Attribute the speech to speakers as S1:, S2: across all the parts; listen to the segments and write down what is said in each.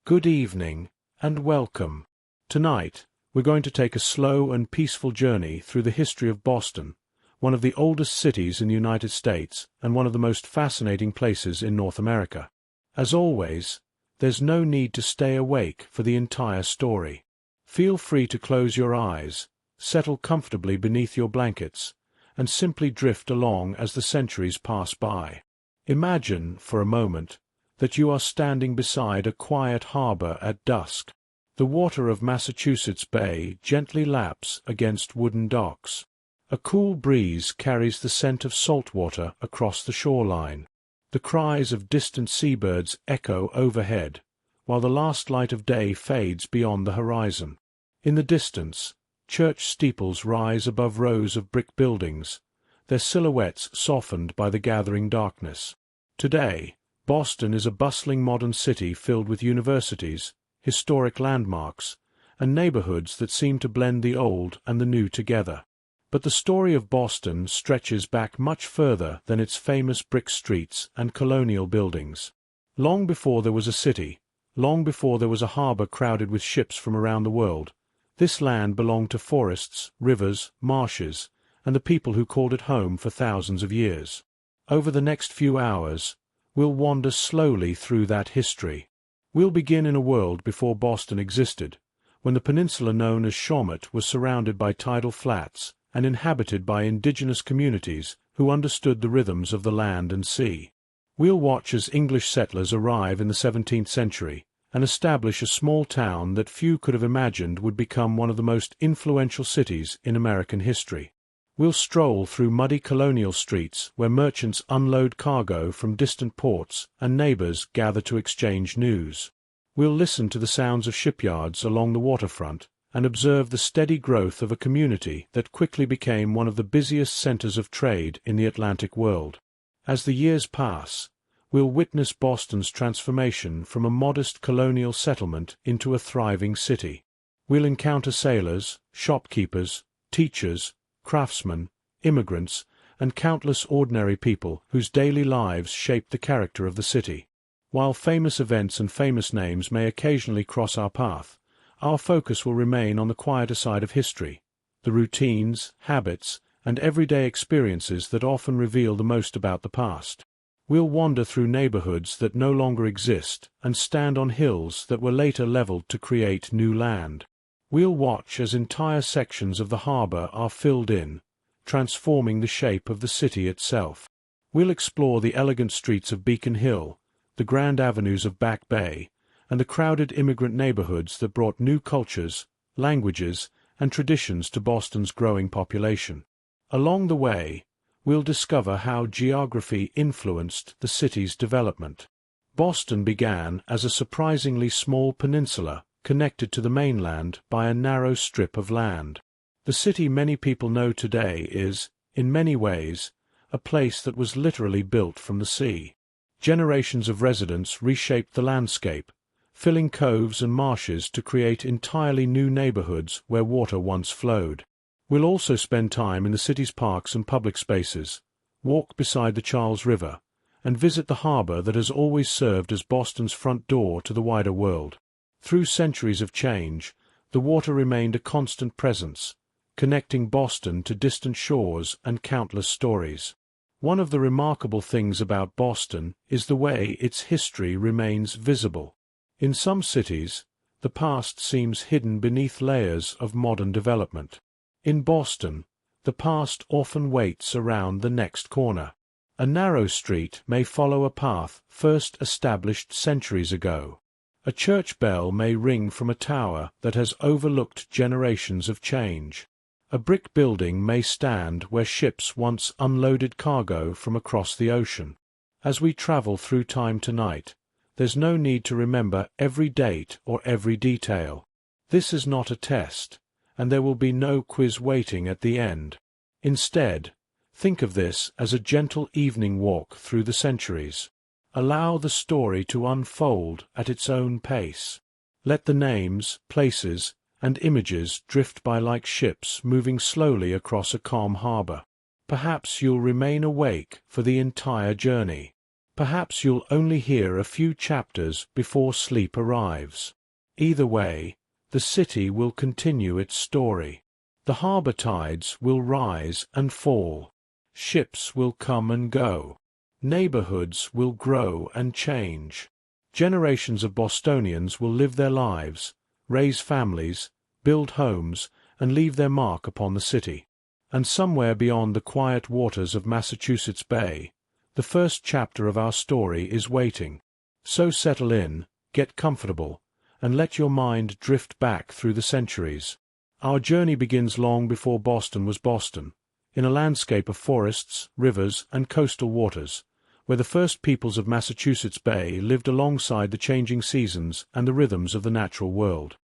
S1: Good evening, and welcome. Tonight, we're going to take a slow and peaceful journey through the history of Boston, one of the oldest cities in the United States and one of the most fascinating places in North America. As always, there's no need to stay awake for the entire story. Feel free to close your eyes, settle comfortably beneath your blankets, and simply drift along as the centuries pass by. Imagine, for a moment, that you are standing beside a quiet harbor at dusk. The water of Massachusetts Bay gently laps against wooden docks. A cool breeze carries the scent of salt water across the shoreline. The cries of distant seabirds echo overhead, while the last light of day fades beyond the horizon. In the distance, church steeples rise above rows of brick buildings, their silhouettes softened by the gathering darkness. Today, Boston is a bustling modern city filled with universities, historic landmarks, and neighborhoods that seem to blend the old and the new together. But the story of Boston stretches back much further than its famous brick streets and colonial buildings. Long before there was a city, long before there was a harbor crowded with ships from around the world, this land belonged to forests, rivers, marshes, and the people who called it home for thousands of years. Over the next few hours, we'll wander slowly through that history. We'll begin in a world before Boston existed, when the peninsula known as Shawmut was surrounded by tidal flats and inhabited by indigenous communities who understood the rhythms of the land and sea. We'll watch as English settlers arrive in the 17th century and establish a small town that few could have imagined would become one of the most influential cities in American history. We'll stroll through muddy colonial streets where merchants unload cargo from distant ports and neighbors gather to exchange news. We'll listen to the sounds of shipyards along the waterfront and observe the steady growth of a community that quickly became one of the busiest centers of trade in the Atlantic world. As the years pass, we'll witness Boston's transformation from a modest colonial settlement into a thriving city. We'll encounter sailors, shopkeepers, teachers, craftsmen, immigrants, and countless ordinary people whose daily lives shaped the character of the city. While famous events and famous names may occasionally cross our path, our focus will remain on the quieter side of history, the routines, habits, and everyday experiences that often reveal the most about the past. We'll wander through neighborhoods that no longer exist and stand on hills that were later leveled to create new land. We'll watch as entire sections of the harbor are filled in, transforming the shape of the city itself. We'll explore the elegant streets of Beacon Hill, the grand avenues of Back Bay, and the crowded immigrant neighborhoods that brought new cultures, languages, and traditions to Boston's growing population. Along the way, we'll discover how geography influenced the city's development. Boston began as a surprisingly small peninsula connected to the mainland by a narrow strip of land. The city many people know today is, in many ways, a place that was literally built from the sea. Generations of residents reshaped the landscape, filling coves and marshes to create entirely new neighborhoods where water once flowed. We'll also spend time in the city's parks and public spaces, walk beside the Charles River, and visit the harbor that has always served as Boston's front door to the wider world. Through centuries of change, the water remained a constant presence, connecting Boston to distant shores and countless stories. One of the remarkable things about Boston is the way its history remains visible. In some cities, the past seems hidden beneath layers of modern development. In Boston, the past often waits around the next corner. A narrow street may follow a path first established centuries ago. A church bell may ring from a tower that has overlooked generations of change. A brick building may stand where ships once unloaded cargo from across the ocean. As we travel through time tonight, there's no need to remember every date or every detail. This is not a test, and there will be no quiz waiting at the end. Instead, think of this as a gentle evening walk through the centuries. Allow the story to unfold at its own pace. Let the names, places, and images drift by like ships moving slowly across a calm harbor. Perhaps you'll remain awake for the entire journey. Perhaps you'll only hear a few chapters before sleep arrives. Either way, the city will continue its story. The harbor tides will rise and fall. Ships will come and go. Neighborhoods will grow and change. Generations of Bostonians will live their lives, raise families, build homes, and leave their mark upon the city. And somewhere beyond the quiet waters of Massachusetts Bay, the first chapter of our story is waiting. So settle in, get comfortable, and let your mind drift back through the centuries. Our journey begins long before Boston was Boston, in a landscape of forests, rivers, and coastal waters, where the first peoples of Massachusetts Bay lived alongside the changing seasons and the rhythms of the natural world.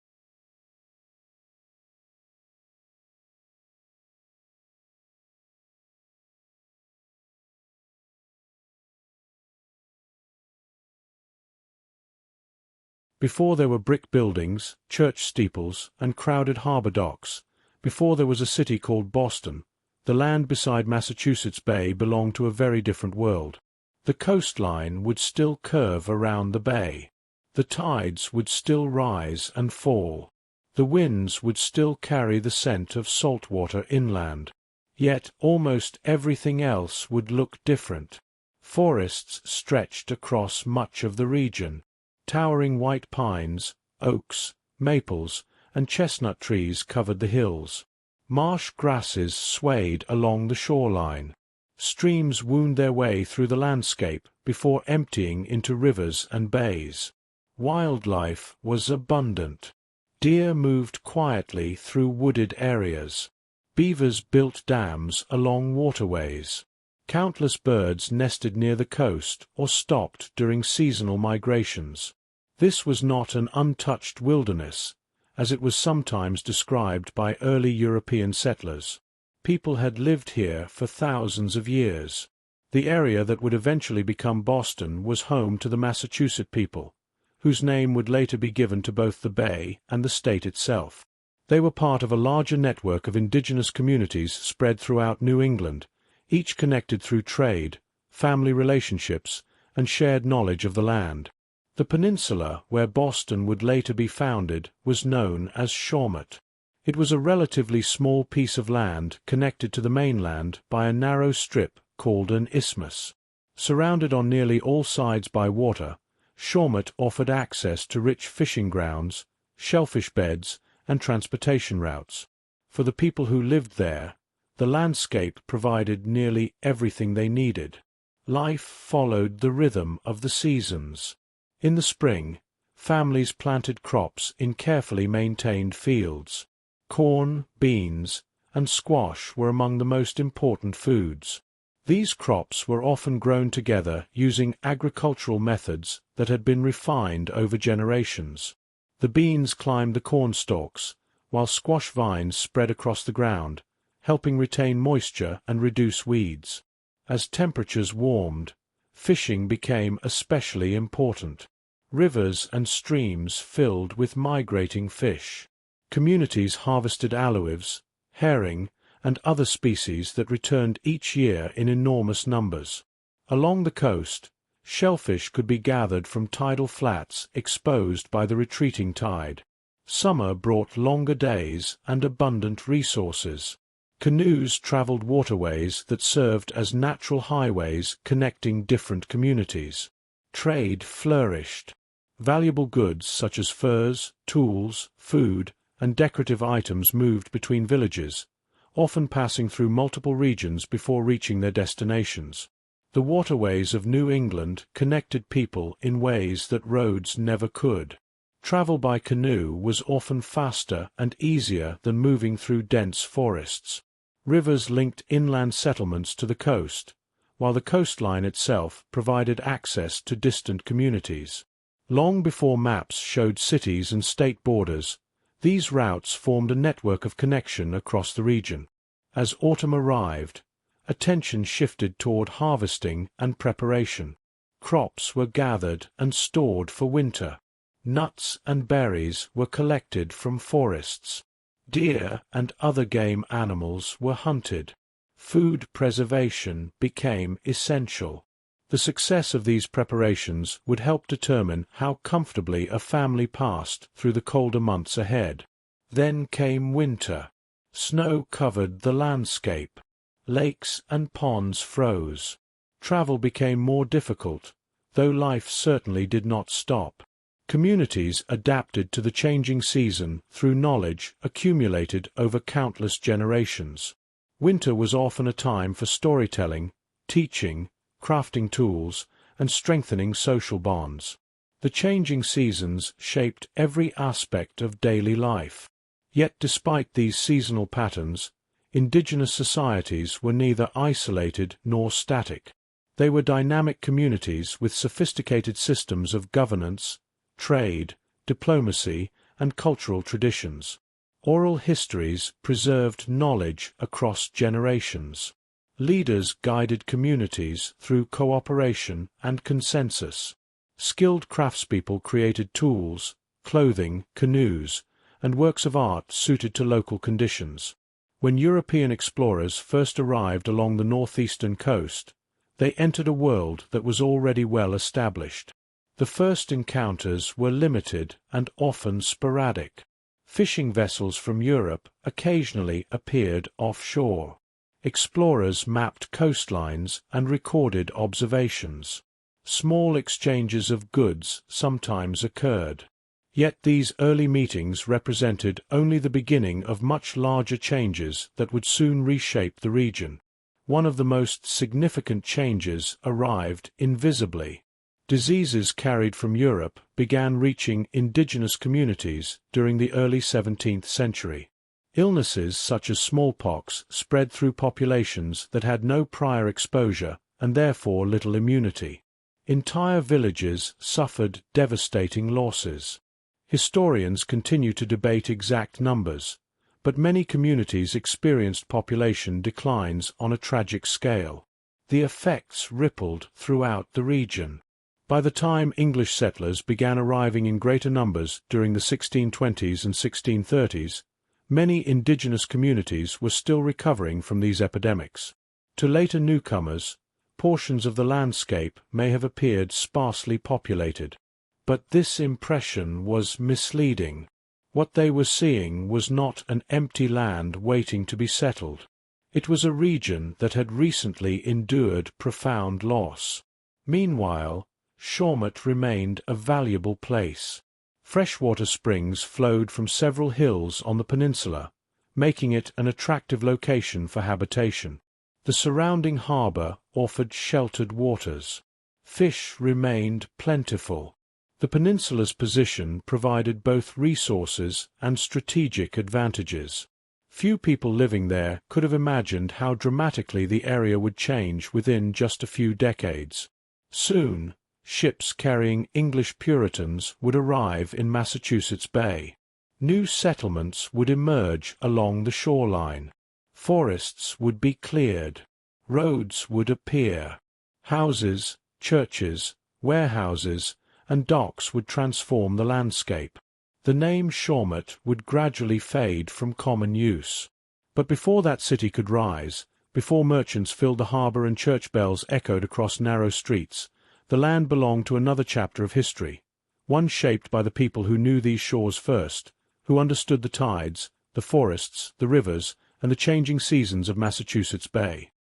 S1: Before there were brick buildings, church steeples, and crowded harbor docks, before there was a city called Boston, the land beside Massachusetts Bay belonged to a very different world. The coastline would still curve around the bay. The tides would still rise and fall. The winds would still carry the scent of salt water inland. Yet almost everything else would look different. Forests stretched across much of the region. Towering white pines, oaks, maples, and chestnut trees covered the hills. Marsh grasses swayed along the shoreline. Streams wound their way through the landscape before emptying into rivers and bays. Wildlife was abundant. Deer moved quietly through wooded areas. Beavers built dams along waterways. Countless birds nested near the coast or stopped during seasonal migrations. This was not an untouched wilderness, as it was sometimes described by early European settlers. People had lived here for thousands of years. The area that would eventually become Boston was home to the Massachusetts people, whose name would later be given to both the bay and the state itself. They were part of a larger network of indigenous communities spread throughout New England, each connected through trade, family relationships, and shared knowledge of the land. The peninsula where Boston would later be founded was known as Shawmut. It was a relatively small piece of land connected to the mainland by a narrow strip called an isthmus. Surrounded on nearly all sides by water, Shawmut offered access to rich fishing grounds, shellfish beds, and transportation routes. For the people who lived there, the landscape provided nearly everything they needed. Life followed the rhythm of the seasons. In the spring, families planted crops in carefully maintained fields. Corn, beans, and squash were among the most important foods. These crops were often grown together using agricultural methods that had been refined over generations. The beans climbed the corn stalks, while squash vines spread across the ground, helping retain moisture and reduce weeds. As temperatures warmed, fishing became especially important. Rivers and streams filled with migrating fish. Communities harvested aloes, herring, and other species that returned each year in enormous numbers. Along the coast, shellfish could be gathered from tidal flats exposed by the retreating tide. Summer brought longer days and abundant resources. Canoes traveled waterways that served as natural highways connecting different communities. Trade flourished. Valuable goods such as furs, tools, food, and decorative items moved between villages, often passing through multiple regions before reaching their destinations. The waterways of New England connected people in ways that roads never could. Travel by canoe was often faster and easier than moving through dense forests. Rivers linked inland settlements to the coast, while the coastline itself provided access to distant communities. Long before maps showed cities and state borders, these routes formed a network of connection across the region. As autumn arrived, attention shifted toward harvesting and preparation. Crops were gathered and stored for winter. Nuts and berries were collected from forests. Deer and other game animals were hunted. Food preservation became essential. The success of these preparations would help determine how comfortably a family passed through the colder months ahead. Then came winter. Snow covered the landscape. Lakes and ponds froze. Travel became more difficult, though life certainly did not stop. Communities adapted to the changing season through knowledge accumulated over countless generations. Winter was often a time for storytelling, teaching, crafting tools, and strengthening social bonds. The changing seasons shaped every aspect of daily life. Yet despite these seasonal patterns, indigenous societies were neither isolated nor static. They were dynamic communities with sophisticated systems of governance, trade, diplomacy, and cultural traditions. Oral histories preserved knowledge across generations. Leaders guided communities through cooperation and consensus. Skilled craftspeople created tools, clothing, canoes, and works of art suited to local conditions. When European explorers first arrived along the northeastern coast, they entered a world that was already well established. The first encounters were limited and often sporadic. Fishing vessels from Europe occasionally appeared offshore. Explorers mapped coastlines and recorded observations. Small exchanges of goods sometimes occurred. Yet these early meetings represented only the beginning of much larger changes that would soon reshape the region. One of the most significant changes arrived invisibly. Diseases carried from Europe began reaching indigenous communities during the early 17th century. Illnesses such as smallpox spread through populations that had no prior exposure and therefore little immunity. Entire villages suffered devastating losses. Historians continue to debate exact numbers, but many communities experienced population declines on a tragic scale. The effects rippled throughout the region. By the time English settlers began arriving in greater numbers during the 1620s and 1630s, many indigenous communities were still recovering from these epidemics. To later newcomers, portions of the landscape may have appeared sparsely populated. But this impression was misleading. What they were seeing was not an empty land waiting to be settled. It was a region that had recently endured profound loss. Meanwhile, Shawmut remained a valuable place. Freshwater springs flowed from several hills on the peninsula, making it an attractive location for habitation. The surrounding harbor offered sheltered waters. Fish remained plentiful. The peninsula's position provided both resources and strategic advantages. Few people living there could have imagined how dramatically the area would change within just a few decades. Soon, ships carrying English Puritans would arrive in Massachusetts Bay. New settlements would emerge along the shoreline. Forests would be cleared. Roads would appear. Houses, churches, warehouses, and docks would transform the landscape. The name Shawmut would gradually fade from common use. But before that city could rise, before merchants filled the harbor and church bells echoed across narrow streets, the land belonged to another chapter of history, one shaped by the people who knew these shores first, who understood the tides, the forests, the rivers, and the changing seasons of Massachusetts Bay.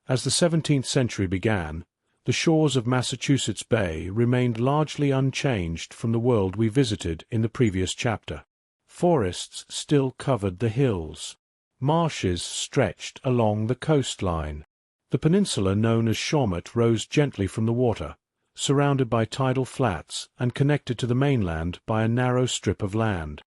S1: As the 17th century began, the shores of Massachusetts Bay remained largely unchanged from the world we visited in the previous chapter. Forests still covered the hills. Marshes stretched along the coastline. The peninsula known as Shawmut rose gently from the water, surrounded by tidal flats and connected to the mainland by a narrow strip of land.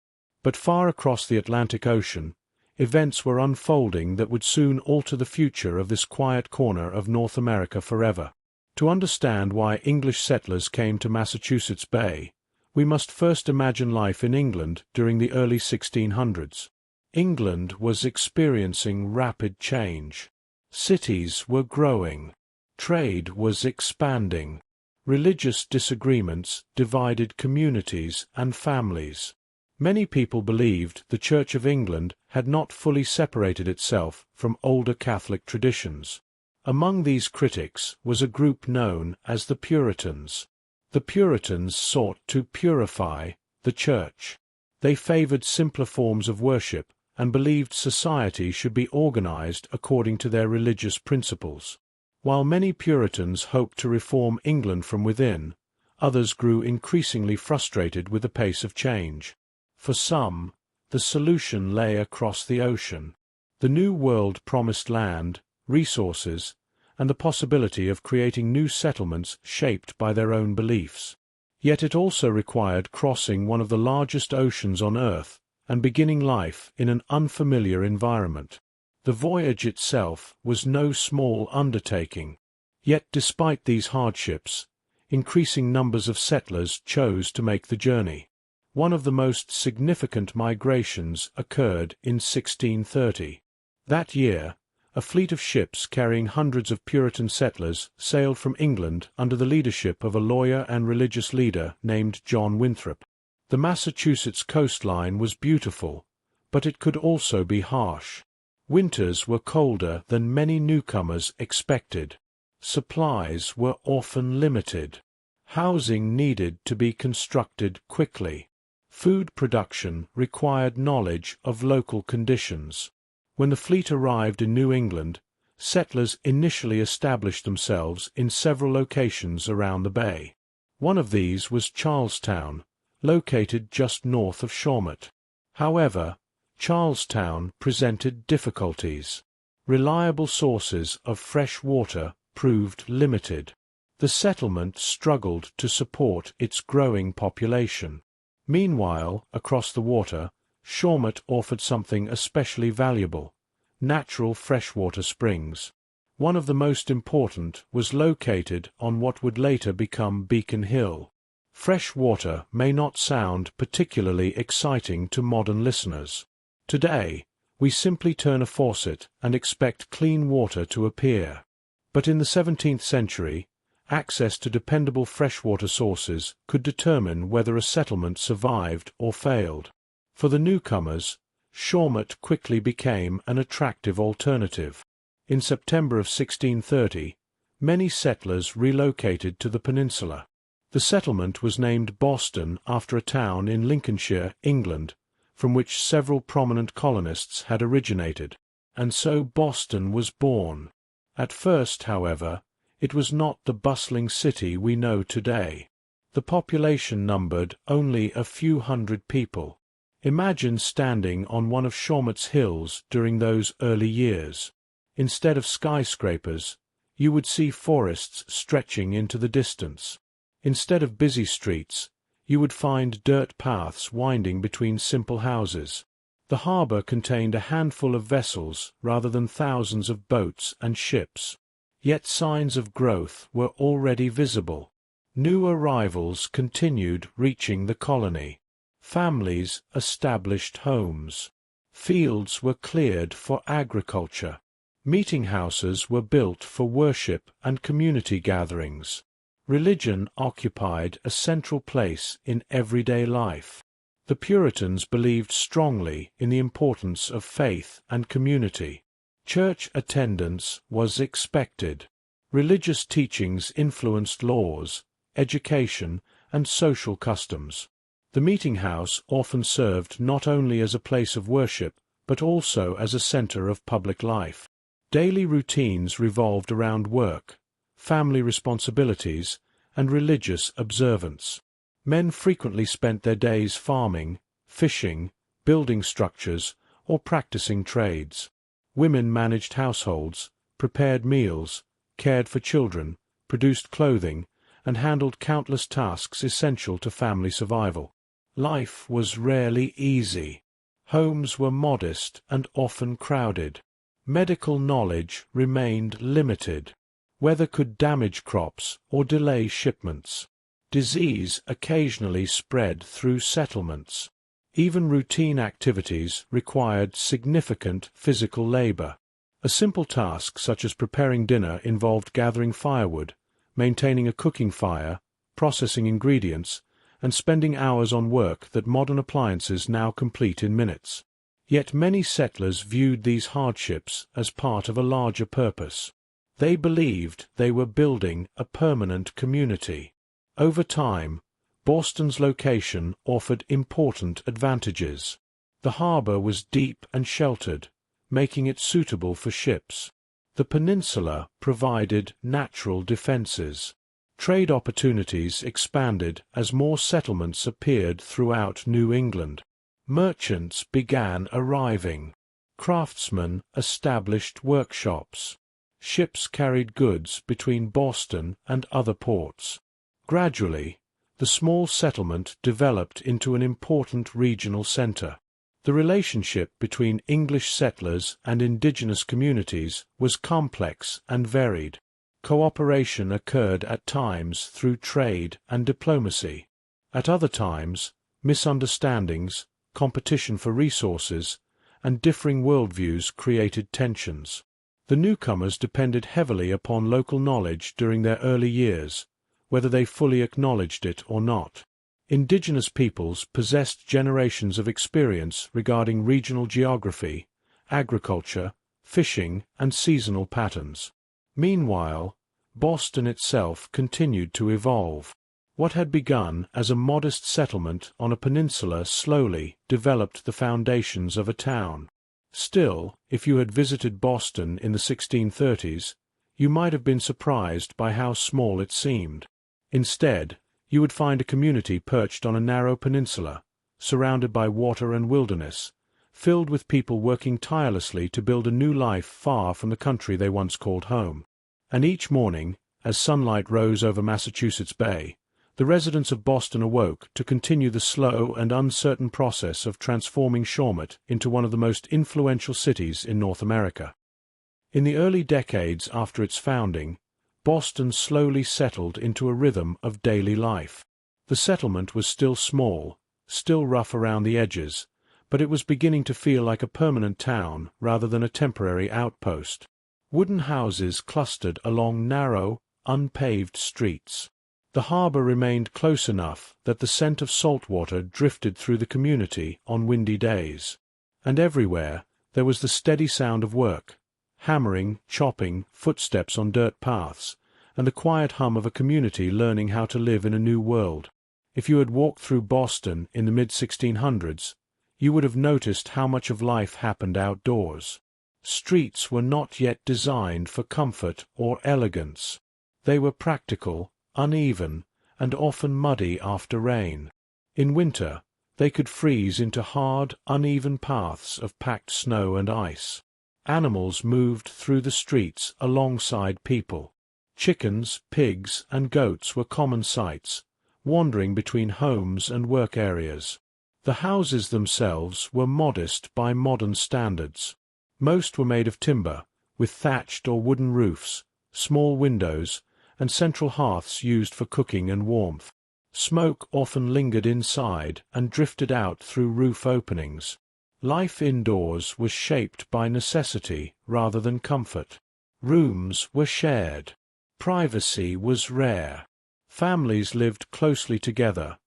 S1: But far across the Atlantic Ocean, events were unfolding that would soon alter the future of this quiet corner of North America forever. To understand why English settlers came to Massachusetts Bay, we must first imagine life in England during the early 1600s. England was experiencing rapid change. Cities were growing. Trade was expanding. Religious disagreements divided communities and families. Many people believed the Church of England had not fully separated itself from older Catholic traditions. Among these critics was a group known as the Puritans. The Puritans sought to purify the church. They favored simpler forms of worship and believed society should be organized according to their religious principles. While many Puritans hoped to reform England from within, others grew increasingly frustrated with the pace of change. For some, the solution lay across the ocean. The New World promised land, resources, and the possibility of creating new settlements shaped by their own beliefs. Yet it also required crossing one of the largest oceans on Earth and beginning life in an unfamiliar environment. The voyage itself was no small undertaking. Yet despite these hardships, increasing numbers of settlers chose to make the journey. One of the most significant migrations occurred in 1630. That year, a fleet of ships carrying hundreds of Puritan settlers sailed from England under the leadership of a lawyer and religious leader named John Winthrop. The Massachusetts coastline was beautiful, but it could also be harsh. Winters were colder than many newcomers expected. Supplies were often limited. Housing needed to be constructed quickly. Food production required knowledge of local conditions. When the fleet arrived in New England, settlers initially established themselves in several locations around the bay. One of these was Charlestown, located just north of Shawmut. However, Charlestown presented difficulties. Reliable sources of fresh water proved limited. The settlement struggled to support its growing population. Meanwhile, across the water, Shawmut offered something especially valuable: natural freshwater springs. One of the most important was located on what would later become Beacon Hill. Fresh water may not sound particularly exciting to modern listeners. Today, we simply turn a faucet and expect clean water to appear. But in the 17th century, access to dependable freshwater sources could determine whether a settlement survived or failed. For the newcomers, Shawmut quickly became an attractive alternative. In September of 1630, many settlers relocated to the peninsula. The settlement was named Boston after a town in Lincolnshire, England, from which several prominent colonists had originated, and so Boston was born. At first, however, it was not the bustling city we know today. The population numbered only a few hundred people. Imagine standing on one of Shawmut's hills during those early years. Instead of skyscrapers, you would see forests stretching into the distance. Instead of busy streets, you would find dirt paths winding between simple houses. The harbor contained a handful of vessels rather than thousands of boats and ships. Yet signs of growth were already visible. New arrivals continued reaching the colony. Families established homes. Fields were cleared for agriculture. Meeting houses were built for worship and community gatherings. Religion occupied a central place in everyday life. The Puritans believed strongly in the importance of faith and community. Church attendance was expected. Religious teachings influenced laws, education, and social customs. The meeting house often served not only as a place of worship, but also as a center of public life. Daily routines revolved around work, family responsibilities, and religious observance. Men frequently spent their days farming, fishing, building structures, or practicing trades. Women managed households, prepared meals, cared for children, produced clothing, and handled countless tasks essential to family survival. Life was rarely easy. Homes were modest and often crowded. Medical knowledge remained limited. Weather could damage crops or delay shipments. Disease occasionally spread through settlements. Even routine activities required significant physical labor. A simple task such as preparing dinner involved gathering firewood, maintaining a cooking fire, processing ingredients, and spending hours on work that modern appliances now complete in minutes. Yet many settlers viewed these hardships as part of a larger purpose. They believed they were building a permanent community. Over time, Boston's location offered important advantages. The harbor was deep and sheltered, making it suitable for ships. The peninsula provided natural defenses. Trade opportunities expanded as more settlements appeared throughout New England. Merchants began arriving. Craftsmen established workshops. Ships carried goods between Boston and other ports. Gradually, the small settlement developed into an important regional center. The relationship between English settlers and indigenous communities was complex and varied. Cooperation occurred at times through trade and diplomacy. At other times, misunderstandings, competition for resources, and differing worldviews created tensions. The newcomers depended heavily upon local knowledge during their early years, whether they fully acknowledged it or not. Indigenous peoples possessed generations of experience regarding regional geography, agriculture, fishing, and seasonal patterns. Meanwhile, Boston itself continued to evolve. What had begun as a modest settlement on a peninsula slowly developed the foundations of a town. Still, if you had visited Boston in the 1630s, you might have been surprised by how small it seemed. Instead, you would find a community perched on a narrow peninsula, surrounded by water and wilderness, filled with people working tirelessly to build a new life far from the country they once called home. And each morning, as sunlight rose over Massachusetts Bay, the residents of Boston awoke to continue the slow and uncertain process of transforming Shawmut into one of the most influential cities in North America. In the early decades after its founding, Boston slowly settled into a rhythm of daily life. The settlement was still small, still rough around the edges, but it was beginning to feel like a permanent town rather than a temporary outpost. Wooden houses clustered along narrow, unpaved streets. The harbor remained close enough that the scent of salt water drifted through the community on windy days. And everywhere there was the steady sound of work, hammering, chopping, footsteps on dirt paths, and the quiet hum of a community learning how to live in a new world. If you had walked through Boston in the mid-1600s, you would have noticed how much of life happened outdoors. Streets were not yet designed for comfort or elegance. They were practical, uneven, and often muddy after rain. In winter, they could freeze into hard, uneven paths of packed snow and ice. Animals moved through the streets alongside people. Chickens, pigs, and goats were common sights, wandering between homes and work areas. The houses themselves were modest by modern standards. Most were made of timber, with thatched or wooden roofs, small windows, and central hearths used for cooking and warmth. Smoke often lingered inside and drifted out through roof openings. Life indoors was shaped by necessity rather than comfort. Rooms were shared. Privacy was rare. Families lived closely together,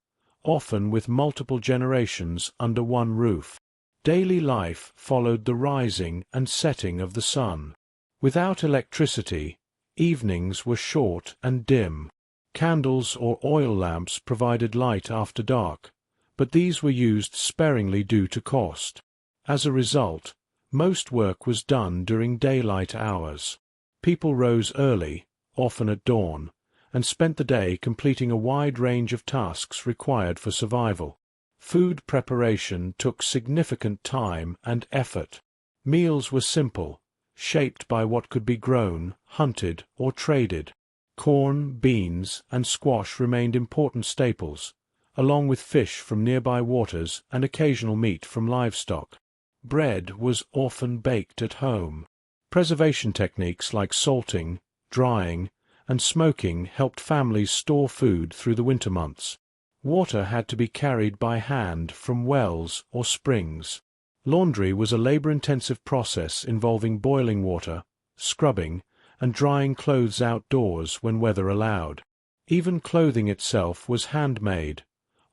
S1: often with multiple generations under one roof. Daily life followed the rising and setting of the sun. Without electricity, evenings were short and dim. Candles or oil lamps provided light after dark, but these were used sparingly due to cost. As a result, most work was done during daylight hours. People rose early, often at dawn, and spent the day completing a wide range of tasks required for survival. Food preparation took significant time and effort. Meals were simple, shaped by what could be grown, hunted, or traded. Corn, beans, and squash remained important staples, along with fish from nearby waters and occasional meat from livestock. Bread was often baked at home. Preservation techniques like salting, drying, and smoking helped families store food through the winter months. Water had to be carried by hand from wells or springs. Laundry was a labor-intensive process involving boiling water, scrubbing, and drying clothes outdoors when weather allowed. Even clothing itself was handmade,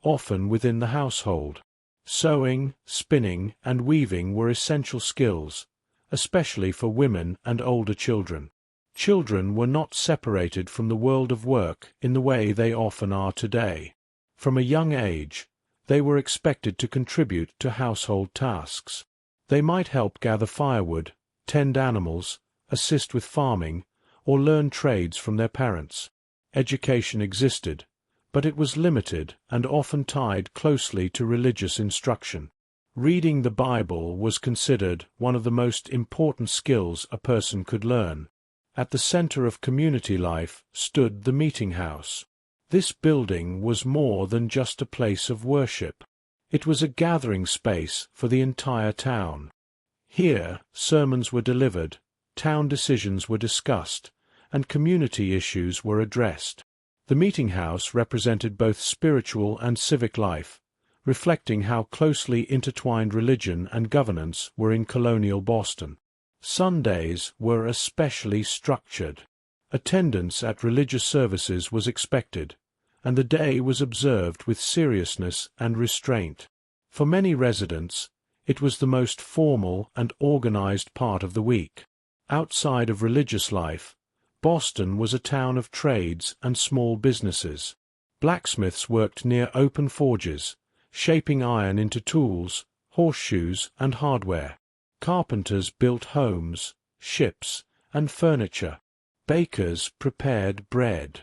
S1: often within the household. Sewing, spinning, and weaving were essential skills, especially for women and older children. Children were not separated from the world of work in the way they often are today. From a young age, they were expected to contribute to household tasks. They might help gather firewood, tend animals, assist with farming, or learn trades from their parents. Education existed, but it was limited and often tied closely to religious instruction. Reading the Bible was considered one of the most important skills a person could learn. At the center of community life stood the meeting house. This building was more than just a place of worship. It was a gathering space for the entire town. Here, sermons were delivered, town decisions were discussed, and community issues were addressed. The meeting house represented both spiritual and civic life, reflecting how closely intertwined religion and governance were in colonial Boston. Sundays were especially structured. Attendance at religious services was expected, and the day was observed with seriousness and restraint. For many residents, it was the most formal and organized part of the week. Outside of religious life, Boston was a town of trades and small businesses. Blacksmiths worked near open forges, shaping iron into tools, horseshoes, and hardware. Carpenters built homes, ships, and furniture. Bakers prepared bread.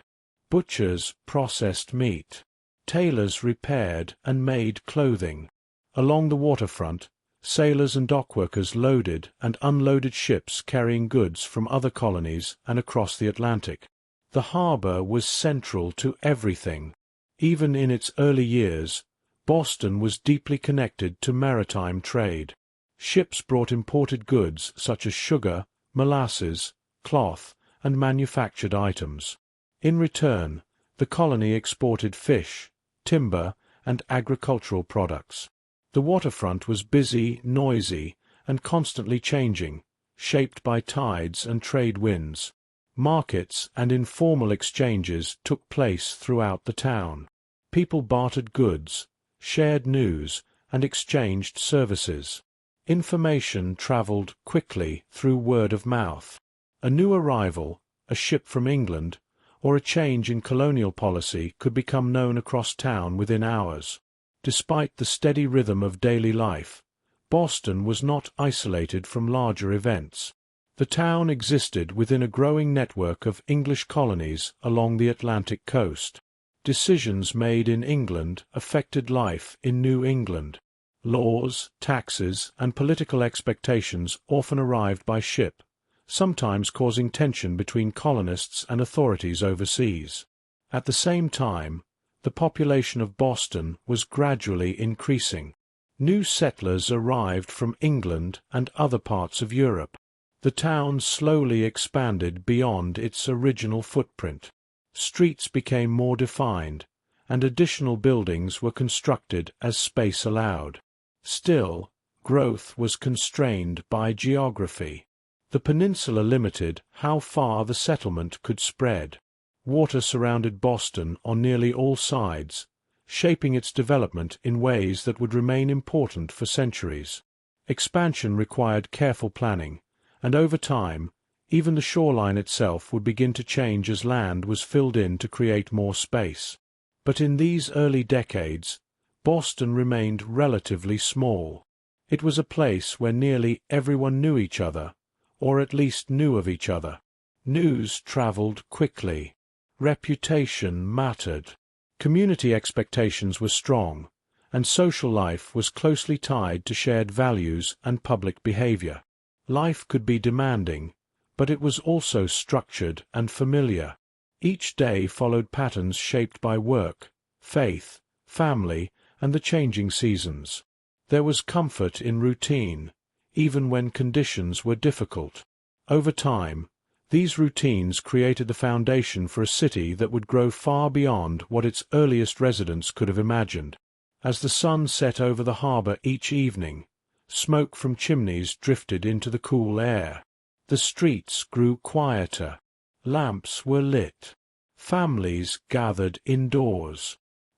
S1: Butchers processed meat. Tailors repaired and made clothing. Along the waterfront, sailors and dockworkers loaded and unloaded ships carrying goods from other colonies and across the Atlantic. The harbor was central to everything. Even in its early years, Boston was deeply connected to maritime trade. Ships brought imported goods such as sugar, molasses, cloth, and manufactured items. In return, the colony exported fish, timber, and agricultural products. The waterfront was busy, noisy, and constantly changing, shaped by tides and trade winds. Markets and informal exchanges took place throughout the town. People bartered goods, shared news, and exchanged services. Information traveled quickly through word of mouth. A new arrival, a ship from England, or a change in colonial policy could become known across town within hours. Despite the steady rhythm of daily life, Boston was not isolated from larger events. The town existed within a growing network of English colonies along the Atlantic coast. Decisions made in England affected life in New England. Laws, taxes, and political expectations often arrived by ship, sometimes causing tension between colonists and authorities overseas. At the same time, the population of Boston was gradually increasing. New settlers arrived from England and other parts of Europe. The town slowly expanded beyond its original footprint. Streets became more defined, and additional buildings were constructed as space allowed. Still, growth was constrained by geography. The peninsula limited how far the settlement could spread. Water surrounded Boston on nearly all sides, shaping its development in ways that would remain important for centuries. Expansion required careful planning, and over time, even the shoreline itself would begin to change as land was filled in to create more space. But in these early decades, Boston remained relatively small. It was a place where nearly everyone knew each other, or at least knew of each other. News traveled quickly. Reputation mattered. Community expectations were strong, and social life was closely tied to shared values and public behavior. Life could be demanding, but it was also structured and familiar. Each day followed patterns shaped by work, faith, family, and the changing seasons. There was comfort in routine, even when conditions were difficult. Over time, these routines created the foundation for a city that would grow far beyond what its earliest residents could have imagined. As the sun set over the harbor each evening, smoke from chimneys drifted into the cool air. The streets grew quieter. Lamps were lit. Families gathered indoors.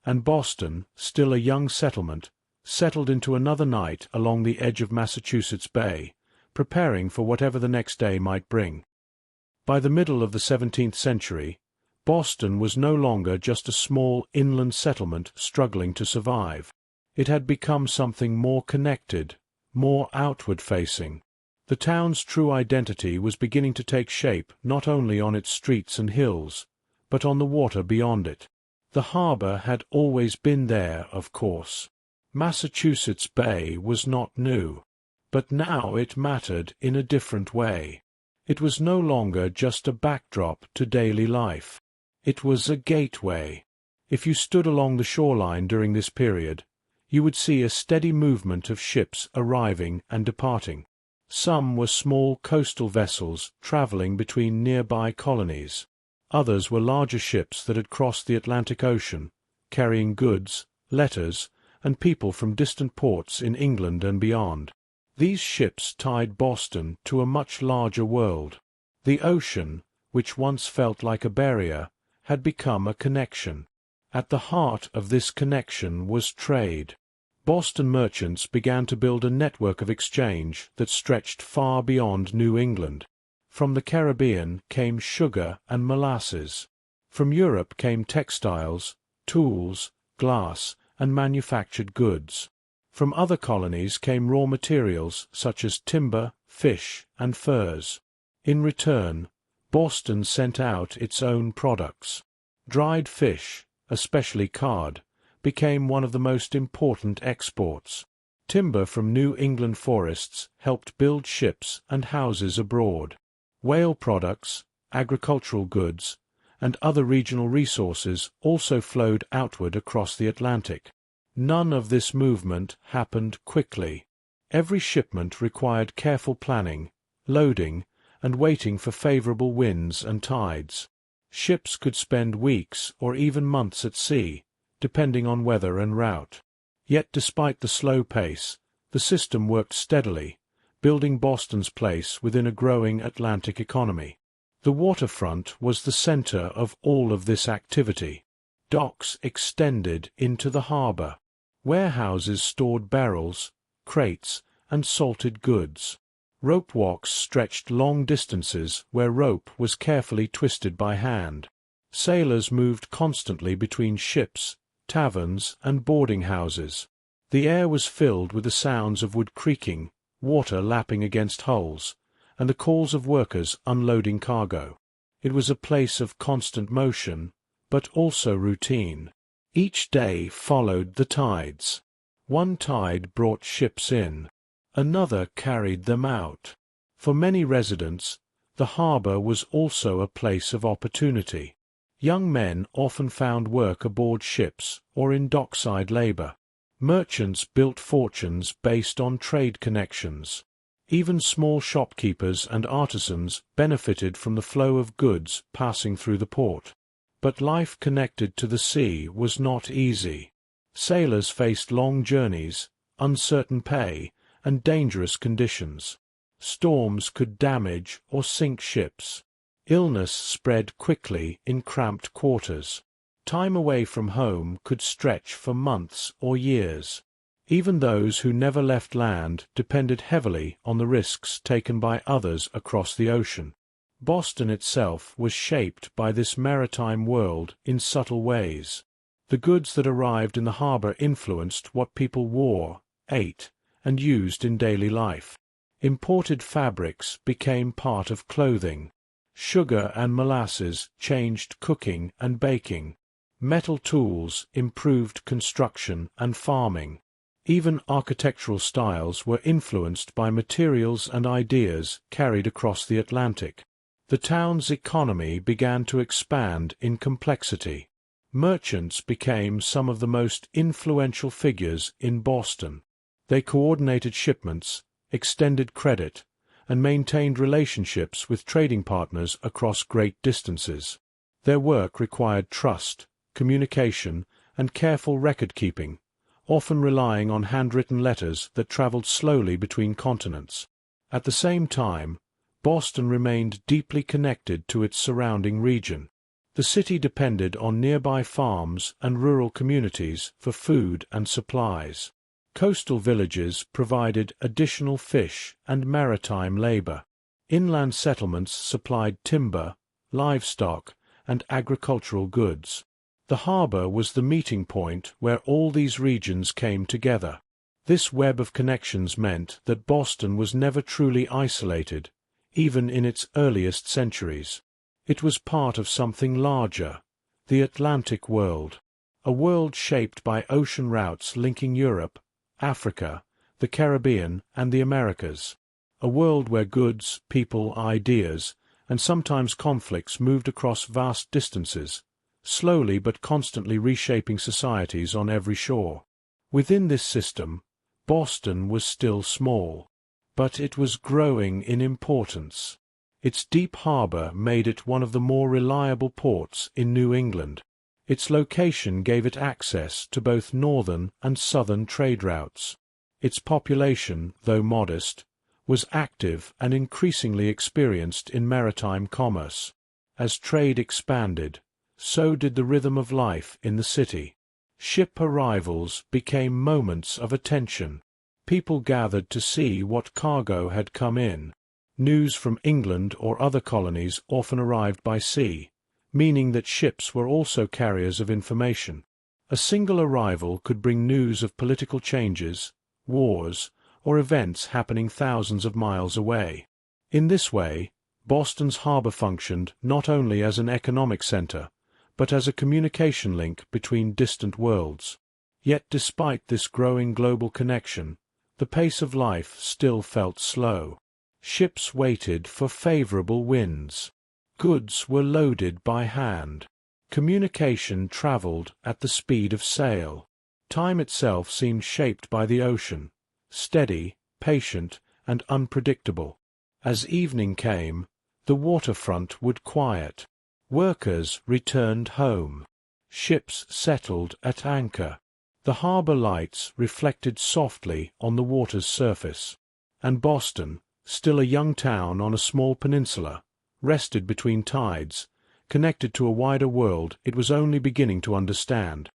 S1: And Boston, still a young settlement, settled into another night along the edge of Massachusetts Bay, preparing for whatever the next day might bring. By the middle of the 17th century, Boston was no longer just a small inland settlement struggling to survive. It had become something more connected, more outward-facing. The town's true identity was beginning to take shape not only on its streets and hills, but on the water beyond it. The harbor had always been there, of course. Massachusetts Bay was not new. But now it mattered in a different way. It was no longer just a backdrop to daily life. It was a gateway. If you stood along the shoreline during this period, you would see a steady movement of ships arriving and departing. Some were small coastal vessels traveling between nearby colonies. Others were larger ships that had crossed the Atlantic Ocean, carrying goods, letters, and people from distant ports in England and beyond. These ships tied Boston to a much larger world. The ocean, which once felt like a barrier, had become a connection. At the heart of this connection was trade. Boston merchants began to build a network of exchange that stretched far beyond New England. From the Caribbean came sugar and molasses. From Europe came textiles, tools, glass, and manufactured goods. From other colonies came raw materials such as timber, fish, and furs. In return, Boston sent out its own products. Dried fish, especially cod, became one of the most important exports. Timber from New England forests helped build ships and houses abroad. Whale products, agricultural goods, and other regional resources also flowed outward across the Atlantic. None of this movement happened quickly. Every shipment required careful planning, loading, and waiting for favorable winds and tides. Ships could spend weeks or even months at sea, depending on weather and route. Yet despite the slow pace, the system worked steadily, building Boston's place within a growing Atlantic economy. The waterfront was the center of all of this activity. Docks extended into the harbor. Warehouses stored barrels, crates, and salted goods. Rope walks stretched long distances where rope was carefully twisted by hand. Sailors moved constantly between ships, taverns, and boarding houses. The air was filled with the sounds of wood creaking, water lapping against hulls, and the calls of workers unloading cargo. It was a place of constant motion, but also routine. Each day followed the tides. One tide brought ships in. Another carried them out. For many residents, the harbor was also a place of opportunity. Young men often found work aboard ships or in dockside labor. Merchants built fortunes based on trade connections. Even small shopkeepers and artisans benefited from the flow of goods passing through the port. But life connected to the sea was not easy. Sailors faced long journeys, uncertain pay, and dangerous conditions. Storms could damage or sink ships. Illness spread quickly in cramped quarters. Time away from home could stretch for months or years. Even those who never left land depended heavily on the risks taken by others across the ocean. Boston itself was shaped by this maritime world in subtle ways. The goods that arrived in the harbor influenced what people wore, ate, and used in daily life. Imported fabrics became part of clothing. Sugar and molasses changed cooking and baking. Metal tools improved construction and farming. Even architectural styles were influenced by materials and ideas carried across the Atlantic. The town's economy began to expand in complexity. Merchants became some of the most influential figures in Boston. They coordinated shipments, extended credit, and maintained relationships with trading partners across great distances. Their work required trust, communication, and careful record-keeping, often relying on handwritten letters that traveled slowly between continents. At the same time, Boston remained deeply connected to its surrounding region. The city depended on nearby farms and rural communities for food and supplies. Coastal villages provided additional fish and maritime labor. Inland settlements supplied timber, livestock, and agricultural goods. The harbor was the meeting point where all these regions came together. This web of connections meant that Boston was never truly isolated, even in its earliest centuries. It was part of something larger, the Atlantic world, a world shaped by ocean routes linking Europe, Africa, the Caribbean, and the Americas, a world where goods, people, ideas, and sometimes conflicts moved across vast distances, slowly but constantly reshaping societies on every shore. Within this system, Boston was still small, but it was growing in importance. Its deep harbor made it one of the more reliable ports in New England. Its location gave it access to both northern and southern trade routes. Its population, though modest, was active and increasingly experienced in maritime commerce. As trade expanded, so did the rhythm of life in the city. Ship arrivals became moments of attention. People gathered to see what cargo had come in. News from England or other colonies often arrived by sea, meaning that ships were also carriers of information. A single arrival could bring news of political changes, wars, or events happening thousands of miles away. In this way, Boston's harbor functioned not only as an economic center, but as a communication link between distant worlds. Yet despite this growing global connection, the pace of life still felt slow. Ships waited for favorable winds. Goods were loaded by hand. Communication traveled at the speed of sail. Time itself seemed shaped by the ocean, steady, patient, and unpredictable. As evening came, the waterfront would quiet. Workers returned home. Ships settled at anchor. The harbor lights reflected softly on the water's surface. And Boston, still a young town on a small peninsula, rested between tides, connected to a wider world it was only beginning to understand.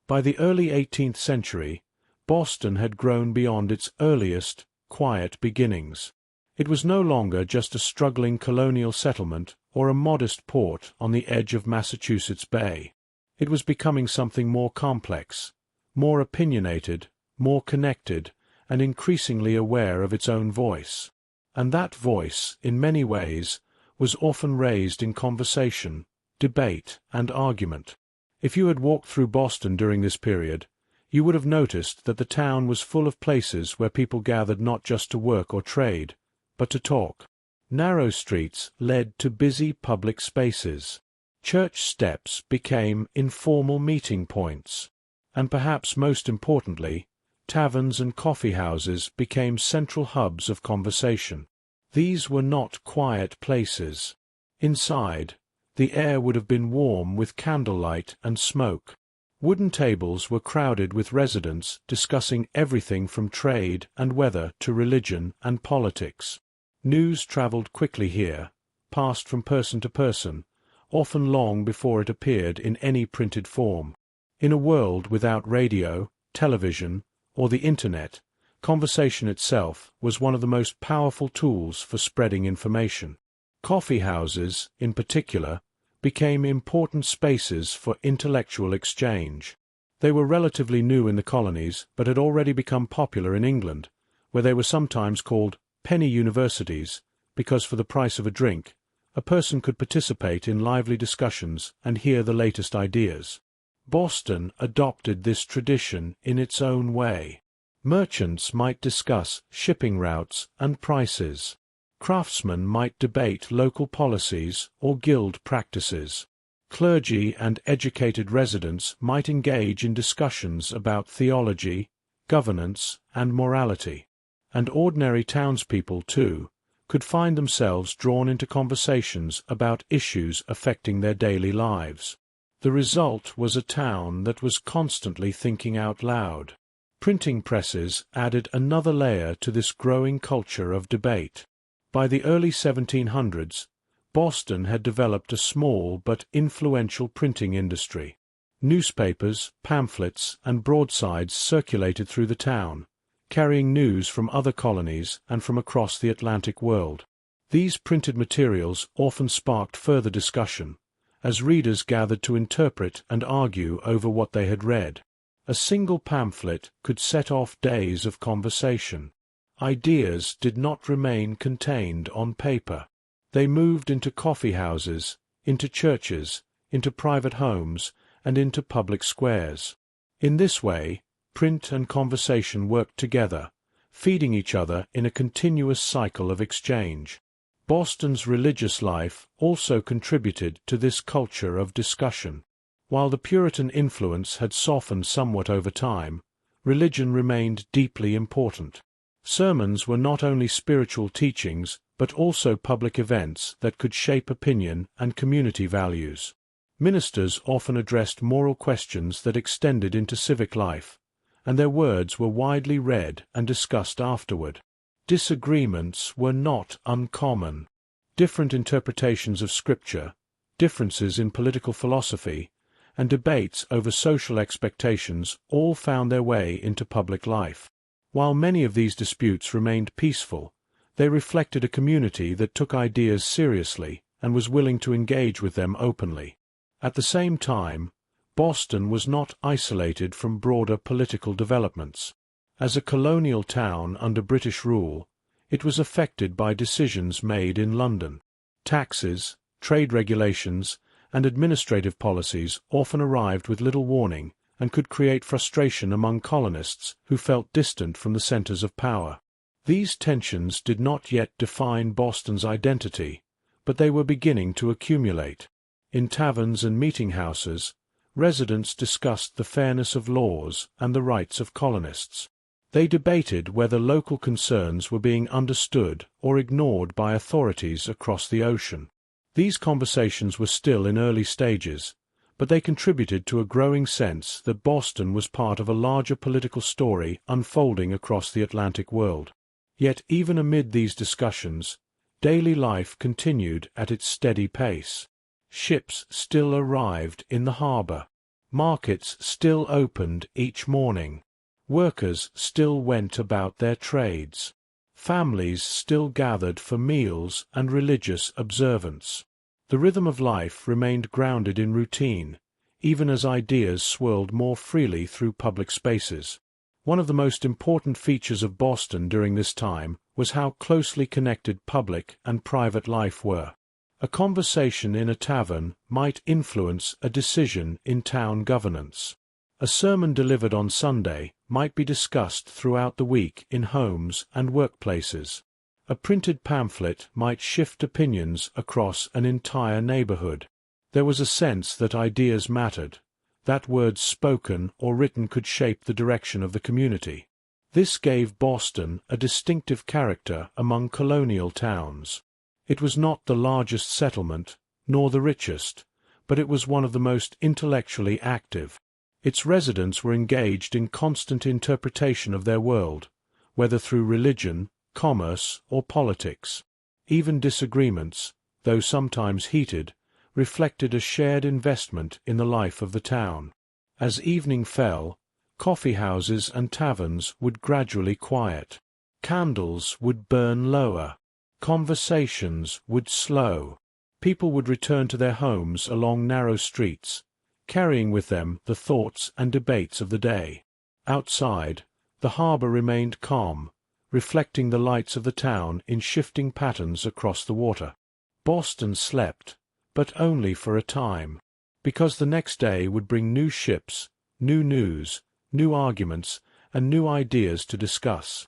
S1: By the early 18th century, Boston had grown beyond its earliest, quiet beginnings. It was no longer just a struggling colonial settlement or a modest port on the edge of Massachusetts Bay. It was becoming something more complex, more opinionated, more connected, and increasingly aware of its own voice. And that voice, in many ways, was often raised in conversation, debate, and argument. If you had walked through Boston during this period, you would have noticed that the town was full of places where people gathered not just to work or trade, but to talk. Narrow streets led to busy public spaces. Church steps became informal meeting points. And perhaps most importantly, taverns and coffee houses became central hubs of conversation. These were not quiet places. Inside, the air would have been warm with candlelight and smoke. Wooden tables were crowded with residents discussing everything from trade and weather to religion and politics. News traveled quickly here, passed from person to person, often long before it appeared in any printed form. In a world without radio, television, or the Internet, conversation itself was one of the most powerful tools for spreading information. Coffee houses, in particular, became important spaces for intellectual exchange. They were relatively new in the colonies, but had already become popular in England, where they were sometimes called penny universities, because for the price of a drink, a person could participate in lively discussions and hear the latest ideas. Boston adopted this tradition in its own way. Merchants might discuss shipping routes and prices. Craftsmen might debate local policies or guild practices. Clergy and educated residents might engage in discussions about theology, governance, and morality. And ordinary townspeople, too, could find themselves drawn into conversations about issues affecting their daily lives. The result was a town that was constantly thinking out loud. Printing presses added another layer to this growing culture of debate. By the early 1700s, Boston had developed a small but influential printing industry. Newspapers, pamphlets, and broadsides circulated through the town, carrying news from other colonies and from across the Atlantic world. These printed materials often sparked further discussion, as readers gathered to interpret and argue over what they had read. A single pamphlet could set off days of conversation. Ideas did not remain contained on paper. They moved into coffee houses, into churches, into private homes, and into public squares. In this way, print and conversation worked together, feeding each other in a continuous cycle of exchange. Boston's religious life also contributed to this culture of discussion. While the Puritan influence had softened somewhat over time, religion remained deeply important. Sermons were not only spiritual teachings, but also public events that could shape opinion and community values. Ministers often addressed moral questions that extended into civic life, and their words were widely read and discussed afterward. Disagreements were not uncommon. Different interpretations of Scripture, differences in political philosophy, and debates over social expectations all found their way into public life. While many of these disputes remained peaceful, they reflected a community that took ideas seriously and was willing to engage with them openly. At the same time, Boston was not isolated from broader political developments. As a colonial town under British rule, it was affected by decisions made in London. Taxes, trade regulations, and administrative policies often arrived with little warning and could create frustration among colonists who felt distant from the centers of power. These tensions did not yet define Boston's identity, but they were beginning to accumulate. In taverns and meeting houses, residents discussed the fairness of laws and the rights of colonists. They debated whether local concerns were being understood or ignored by authorities across the ocean. These conversations were still in early stages, but they contributed to a growing sense that Boston was part of a larger political story unfolding across the Atlantic world. Yet even amid these discussions, daily life continued at its steady pace. Ships still arrived in the harbor. Markets still opened each morning. Workers still went about their trades. Families still gathered for meals and religious observance. The rhythm of life remained grounded in routine, even as ideas swirled more freely through public spaces. One of the most important features of Boston during this time was how closely connected public and private life were. A conversation in a tavern might influence a decision in town governance. A sermon delivered on Sunday might be discussed throughout the week in homes and workplaces. A printed pamphlet might shift opinions across an entire neighborhood. There was a sense that ideas mattered, that words spoken or written could shape the direction of the community. This gave Boston a distinctive character among colonial towns. It was not the largest settlement, nor the richest, but it was one of the most intellectually active. Its residents were engaged in constant interpretation of their world, whether through religion, commerce, or politics. Even disagreements, though sometimes heated, reflected a shared investment in the life of the town. As evening fell, coffee houses and taverns would gradually quiet. Candles would burn lower. Conversations would slow. People would return to their homes along narrow streets, carrying with them the thoughts and debates of the day. Outside, the harbor remained calm, reflecting the lights of the town in shifting patterns across the water. Boston slept, but only for a time, because the next day would bring new ships, new news, new arguments, and new ideas to discuss.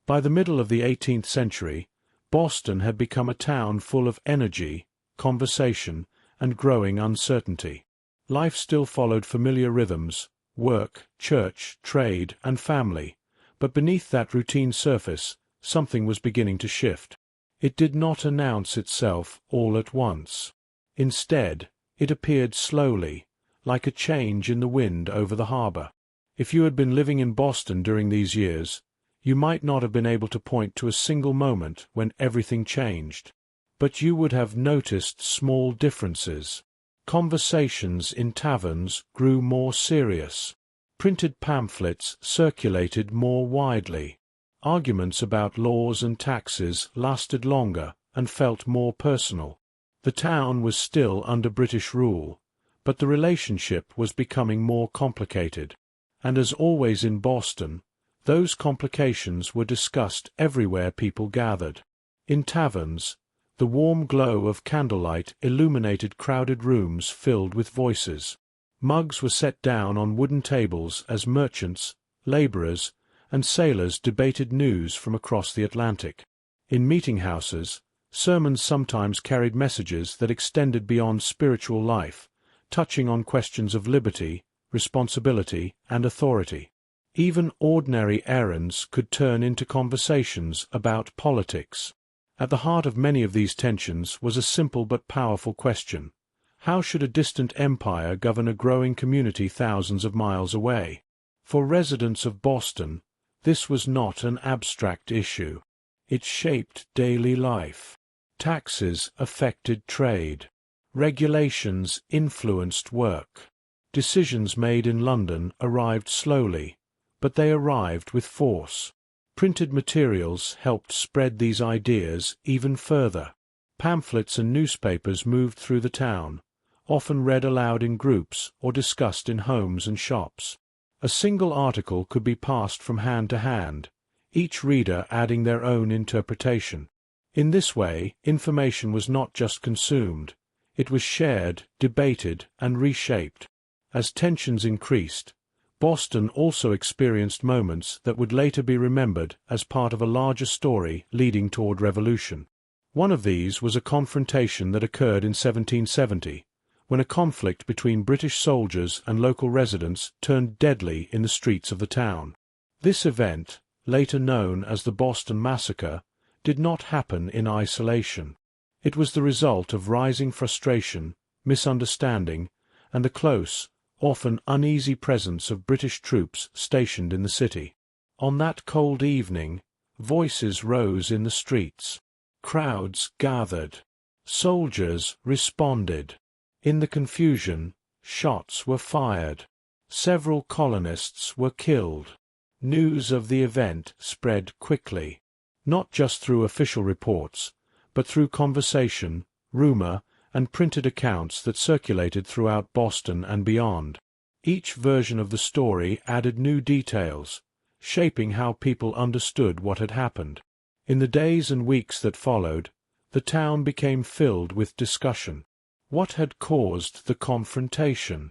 S1: By the middle of the 18th century, Boston had become a town full of energy, conversation, and growing uncertainty. Life still followed familiar rhythms: work, church, trade, and family, but beneath that routine surface, something was beginning to shift. It did not announce itself all at once. Instead, it appeared slowly, like a change in the wind over the harbor. If you had been living in Boston during these years, you might not have been able to point to a single moment when everything changed. But you would have noticed small differences. Conversations in taverns grew more serious. Printed pamphlets circulated more widely. Arguments about laws and taxes lasted longer and felt more personal. The town was still under British rule, but the relationship was becoming more complicated. And as always in Boston, those complications were discussed everywhere people gathered. In taverns, the warm glow of candlelight illuminated crowded rooms filled with voices. Mugs were set down on wooden tables as merchants, laborers, and sailors debated news from across the Atlantic. In meeting houses, sermons sometimes carried messages that extended beyond spiritual life, touching on questions of liberty, responsibility, and authority. Even ordinary errands could turn into conversations about politics. At the heart of many of these tensions was a simple but powerful question: how should a distant empire govern a growing community thousands of miles away? For residents of Boston, this was not an abstract issue. It shaped daily life. Taxes affected trade. Regulations influenced work. Decisions made in London arrived slowly, but they arrived with force. Printed materials helped spread these ideas even further. Pamphlets and newspapers moved through the town, often read aloud in groups or discussed in homes and shops. A single article could be passed from hand to hand, each reader adding their own interpretation. In this way, information was not just consumed, it was shared, debated, and reshaped. As tensions increased, Boston also experienced moments that would later be remembered as part of a larger story leading toward revolution. One of these was a confrontation that occurred in 1770, when a conflict between British soldiers and local residents turned deadly in the streets of the town. This event, later known as the Boston Massacre, did not happen in isolation. It was the result of rising frustration, misunderstanding, and the close, often uneasy presence of British troops stationed in the city. On that cold evening, voices rose in the streets. Crowds gathered. Soldiers responded. In the confusion, shots were fired. Several colonists were killed. News of the event spread quickly, not just through official reports, but through conversation, rumor, and printed accounts that circulated throughout Boston and beyond. Each version of the story added new details, shaping how people understood what had happened. In the days and weeks that followed, the town became filled with discussion. What had caused the confrontation?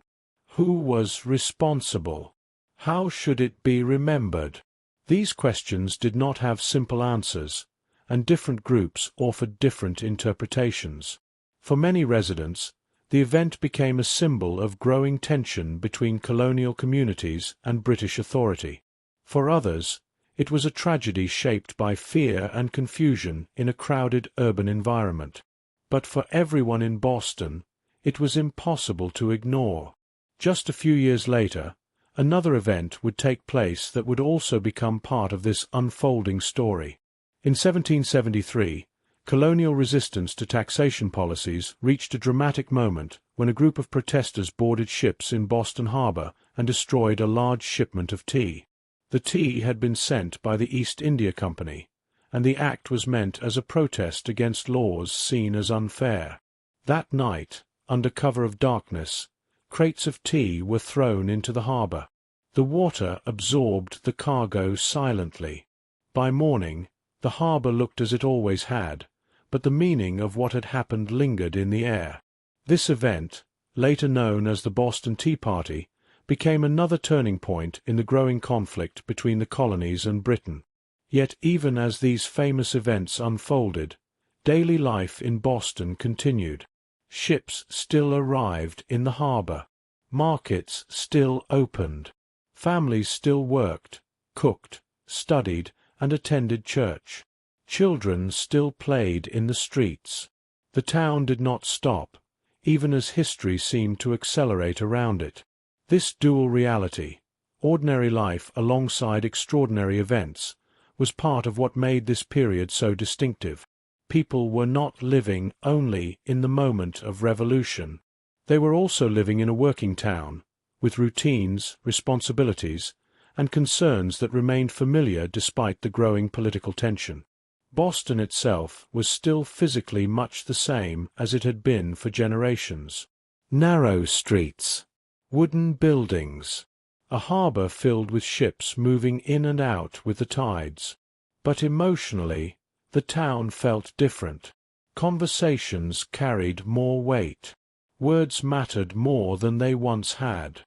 S1: Who was responsible? How should it be remembered? These questions did not have simple answers, and different groups offered different interpretations. For many residents, the event became a symbol of growing tension between colonial communities and British authority. For others, it was a tragedy shaped by fear and confusion in a crowded urban environment. But for everyone in Boston, it was impossible to ignore. Just a few years later, another event would take place that would also become part of this unfolding story. In 1773, colonial resistance to taxation policies reached a dramatic moment when a group of protesters boarded ships in Boston Harbor and destroyed a large shipment of tea. The tea had been sent by the East India Company, and the act was meant as a protest against laws seen as unfair. That night, under cover of darkness, crates of tea were thrown into the harbor. The water absorbed the cargo silently. By morning, the harbor looked as it always had, but the meaning of what had happened lingered in the air. This event, later known as the Boston Tea Party, became another turning point in the growing conflict between the colonies and Britain. Yet even as these famous events unfolded, daily life in Boston continued. Ships still arrived in the harbor. Markets still opened. Families still worked, cooked, studied, and attended church. Children still played in the streets. The town did not stop, even as history seemed to accelerate around it. This dual reality, ordinary life alongside extraordinary events, was part of what made this period so distinctive. People were not living only in the moment of revolution. They were also living in a working town, with routines, responsibilities, and concerns that remained familiar despite the growing political tension. Boston itself was still physically much the same as it had been for generations. Narrow streets, wooden buildings, a harbor filled with ships moving in and out with the tides. But emotionally, the town felt different. Conversations carried more weight. Words mattered more than they once had.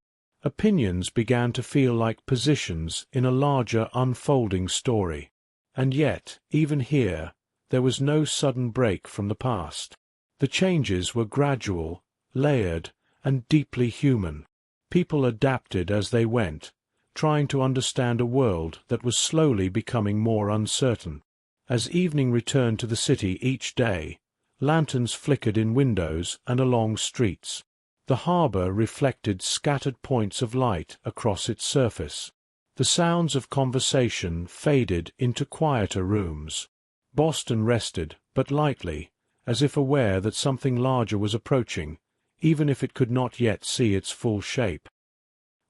S1: Opinions began to feel like positions in a larger unfolding story. And yet, even here, there was no sudden break from the past. The changes were gradual, layered, and deeply human. People adapted as they went, trying to understand a world that was slowly becoming more uncertain. As evening returned to the city each day, lanterns flickered in windows and along streets. The harbor reflected scattered points of light across its surface. The sounds of conversation faded into quieter rooms. Boston rested, but lightly, as if aware that something larger was approaching, even if it could not yet see its full shape.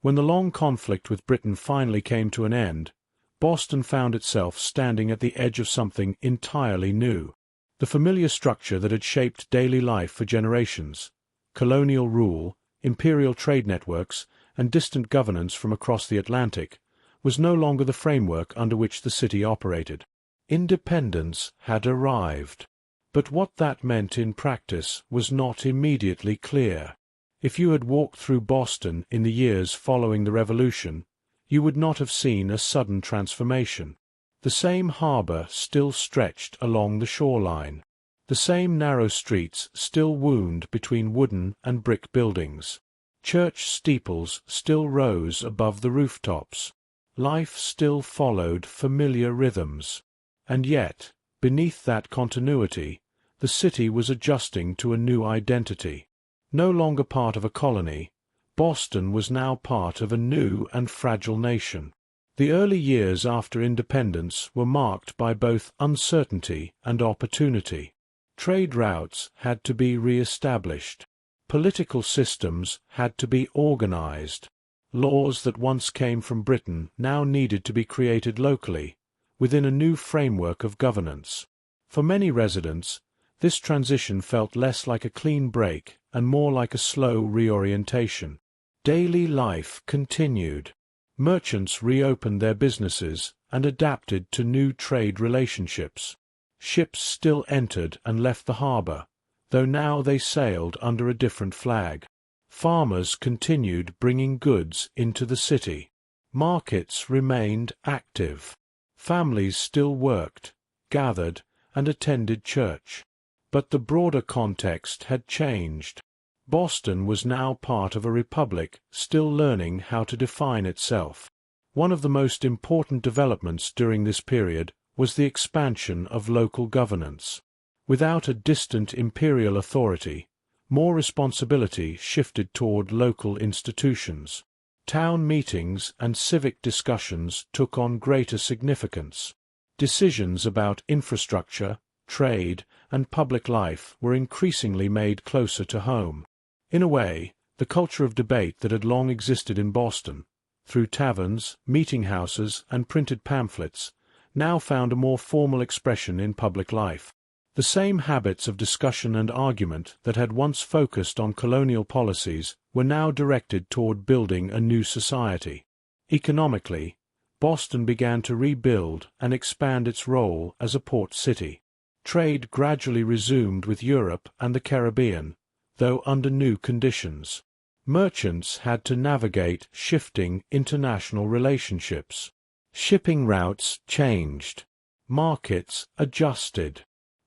S1: When the long conflict with Britain finally came to an end, Boston found itself standing at the edge of something entirely new. The familiar structure that had shaped daily life for generations, colonial rule, imperial trade networks, and distant governance from across the Atlantic, was no longer the framework under which the city operated. Independence had arrived. But what that meant in practice was not immediately clear. If you had walked through Boston in the years following the Revolution, you would not have seen a sudden transformation. The same harbor still stretched along the shoreline. The same narrow streets still wound between wooden and brick buildings. Church steeples still rose above the rooftops. Life still followed familiar rhythms. And yet, beneath that continuity, the city was adjusting to a new identity. No longer part of a colony, Boston was now part of a new and fragile nation. The early years after independence were marked by both uncertainty and opportunity. Trade routes had to be re-established. Political systems had to be organized. Laws that once came from Britain now needed to be created locally, within a new framework of governance. For many residents, this transition felt less like a clean break and more like a slow reorientation. Daily life continued. Merchants reopened their businesses and adapted to new trade relationships. Ships still entered and left the harbor, though now they sailed under a different flag. Farmers continued bringing goods into the city. Markets remained active. Families still worked, gathered, and attended church. But the broader context had changed. Boston was now part of a republic still learning how to define itself. One of the most important developments during this period was the expansion of local governance. Without a distant imperial authority, more responsibility shifted toward local institutions. Town meetings and civic discussions took on greater significance. Decisions about infrastructure, trade, and public life were increasingly made closer to home. In a way, the culture of debate that had long existed in Boston, through taverns, meeting houses, and printed pamphlets, now found a more formal expression in public life. The same habits of discussion and argument that had once focused on colonial policies were now directed toward building a new society. Economically, Boston began to rebuild and expand its role as a port city. Trade gradually resumed with Europe and the Caribbean, though under new conditions. Merchants had to navigate shifting international relationships. Shipping routes changed. Markets adjusted.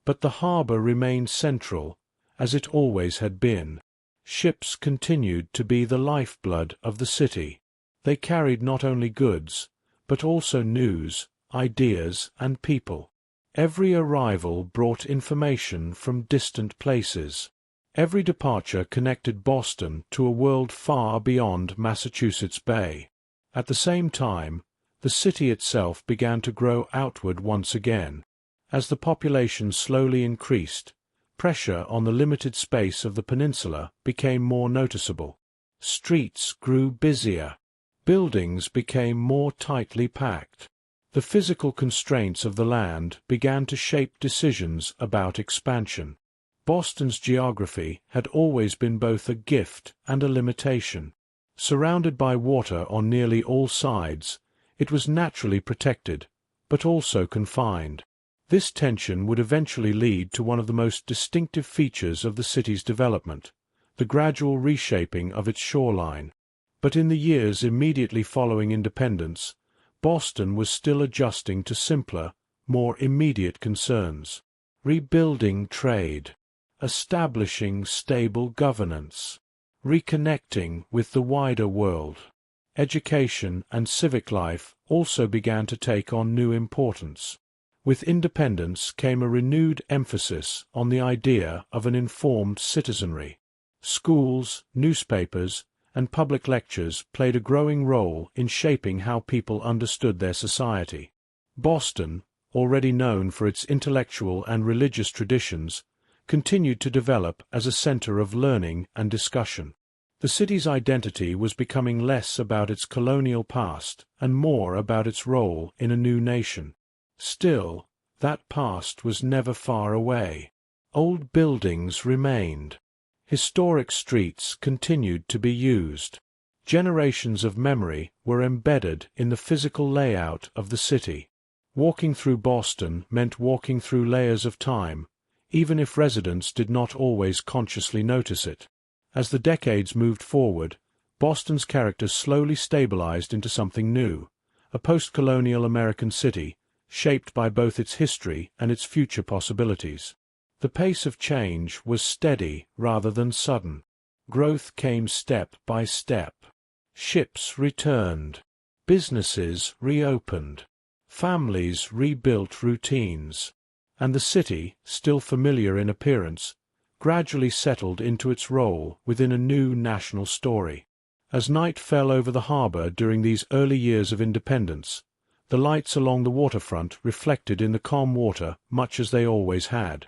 S1: But the harbor remained central, as it always had been. Ships continued to be the lifeblood of the city. They carried not only goods, but also news, ideas, and people. Every arrival brought information from distant places. Every departure connected Boston to a world far beyond Massachusetts Bay. At the same time, the city itself began to grow outward once again. As the population slowly increased, pressure on the limited space of the peninsula became more noticeable. Streets grew busier. Buildings became more tightly packed. The physical constraints of the land began to shape decisions about expansion. Boston's geography had always been both a gift and a limitation. Surrounded by water on nearly all sides, it was naturally protected, but also confined. This tension would eventually lead to one of the most distinctive features of the city's development, the gradual reshaping of its shoreline. But in the years immediately following independence, Boston was still adjusting to simpler, more immediate concerns. Rebuilding trade, establishing stable governance, reconnecting with the wider world. Education and civic life also began to take on new importance. With independence came a renewed emphasis on the idea of an informed citizenry. Schools, newspapers, and public lectures played a growing role in shaping how people understood their society. Boston, already known for its intellectual and religious traditions, continued to develop as a center of learning and discussion. The city's identity was becoming less about its colonial past and more about its role in a new nation. Still, that past was never far away. Old buildings remained. Historic streets continued to be used. Generations of memory were embedded in the physical layout of the city. Walking through Boston meant walking through layers of time, even if residents did not always consciously notice it. As the decades moved forward, Boston's character slowly stabilized into something new, a post-colonial American city, shaped by both its history and its future possibilities. The pace of change was steady rather than sudden. Growth came step by step. Ships returned. Businesses reopened. Families rebuilt routines. And the city, still familiar in appearance, gradually settled into its role within a new national story. As night fell over the harbor during these early years of independence, the lights along the waterfront reflected in the calm water much as they always had.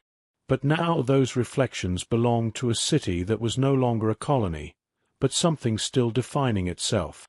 S1: But now those reflections belonged to a city that was no longer a colony, but something still defining itself.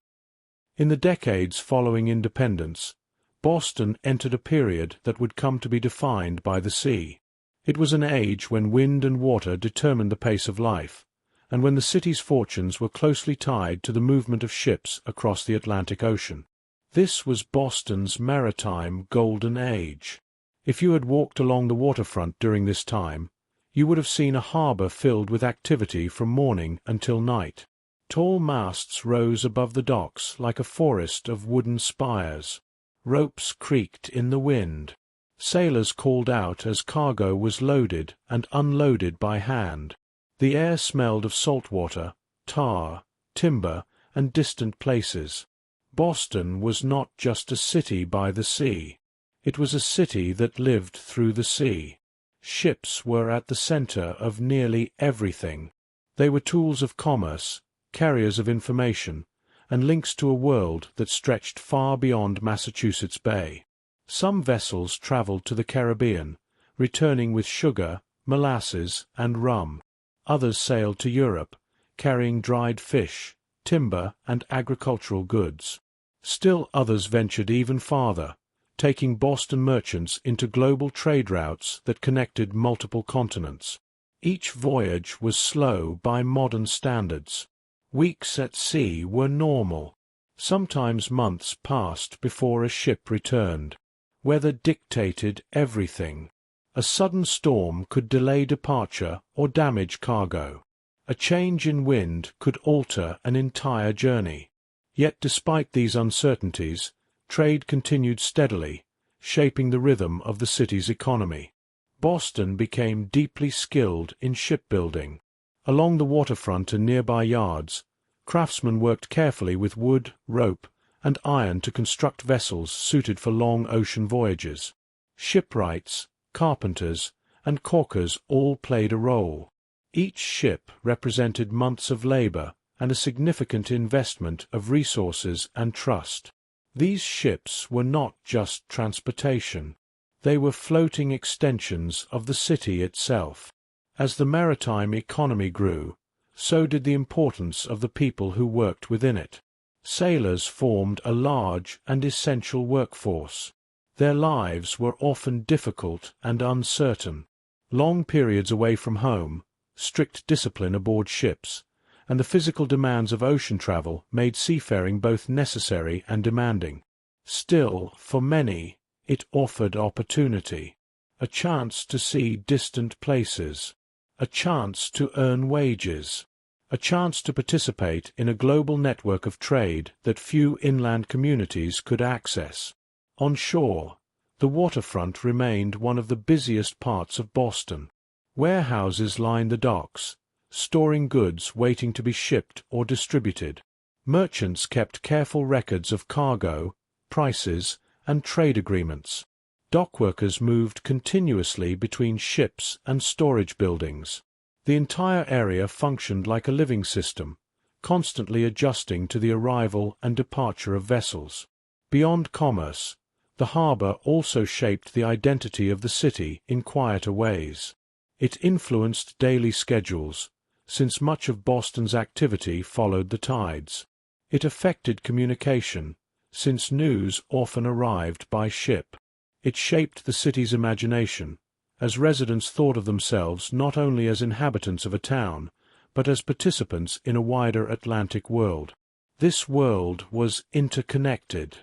S1: In the decades following independence, Boston entered a period that would come to be defined by the sea. It was an age when wind and water determined the pace of life, and when the city's fortunes were closely tied to the movement of ships across the Atlantic Ocean. This was Boston's maritime golden age. If you had walked along the waterfront during this time, you would have seen a harbor filled with activity from morning until night. Tall masts rose above the docks like a forest of wooden spires. Ropes creaked in the wind. Sailors called out as cargo was loaded and unloaded by hand. The air smelled of salt water, tar, timber, and distant places. Boston was not just a city by the sea. It was a city that lived through the sea. Ships were at the center of nearly everything. They were tools of commerce, carriers of information, and links to a world that stretched far beyond Massachusetts Bay. Some vessels traveled to the Caribbean, returning with sugar, molasses, and rum. Others sailed to Europe, carrying dried fish, timber, and agricultural goods. Still others ventured even farther, taking Boston merchants into global trade routes that connected multiple continents. Each voyage was slow by modern standards. Weeks at sea were normal. Sometimes months passed before a ship returned. Weather dictated everything. A sudden storm could delay departure or damage cargo. A change in wind could alter an entire journey. Yet despite these uncertainties, trade continued steadily, shaping the rhythm of the city's economy. Boston became deeply skilled in shipbuilding. Along the waterfront and nearby yards, craftsmen worked carefully with wood, rope, and iron to construct vessels suited for long ocean voyages. Shipwrights, carpenters, and caulkers all played a role. Each ship represented months of labor and a significant investment of resources and trust. These ships were not just transportation. They were floating extensions of the city itself. As the maritime economy grew, so did the importance of the people who worked within it. Sailors formed a large and essential workforce. Their lives were often difficult and uncertain. Long periods away from home, strict discipline aboard ships, and the physical demands of ocean travel made seafaring both necessary and demanding. Still, for many, it offered opportunity. A chance to see distant places. A chance to earn wages. A chance to participate in a global network of trade that few inland communities could access. On shore, the waterfront remained one of the busiest parts of Boston. Warehouses lined the docks, storing goods waiting to be shipped or distributed. Merchants kept careful records of cargo, prices, and trade agreements. Dockworkers moved continuously between ships and storage buildings. The entire area functioned like a living system, constantly adjusting to the arrival and departure of vessels. Beyond commerce, the harbor also shaped the identity of the city in quieter ways. It influenced daily schedules, since much of Boston's activity followed the tides. It affected communication, since news often arrived by ship. It shaped the city's imagination, as residents thought of themselves not only as inhabitants of a town, but as participants in a wider Atlantic world. This world was interconnected.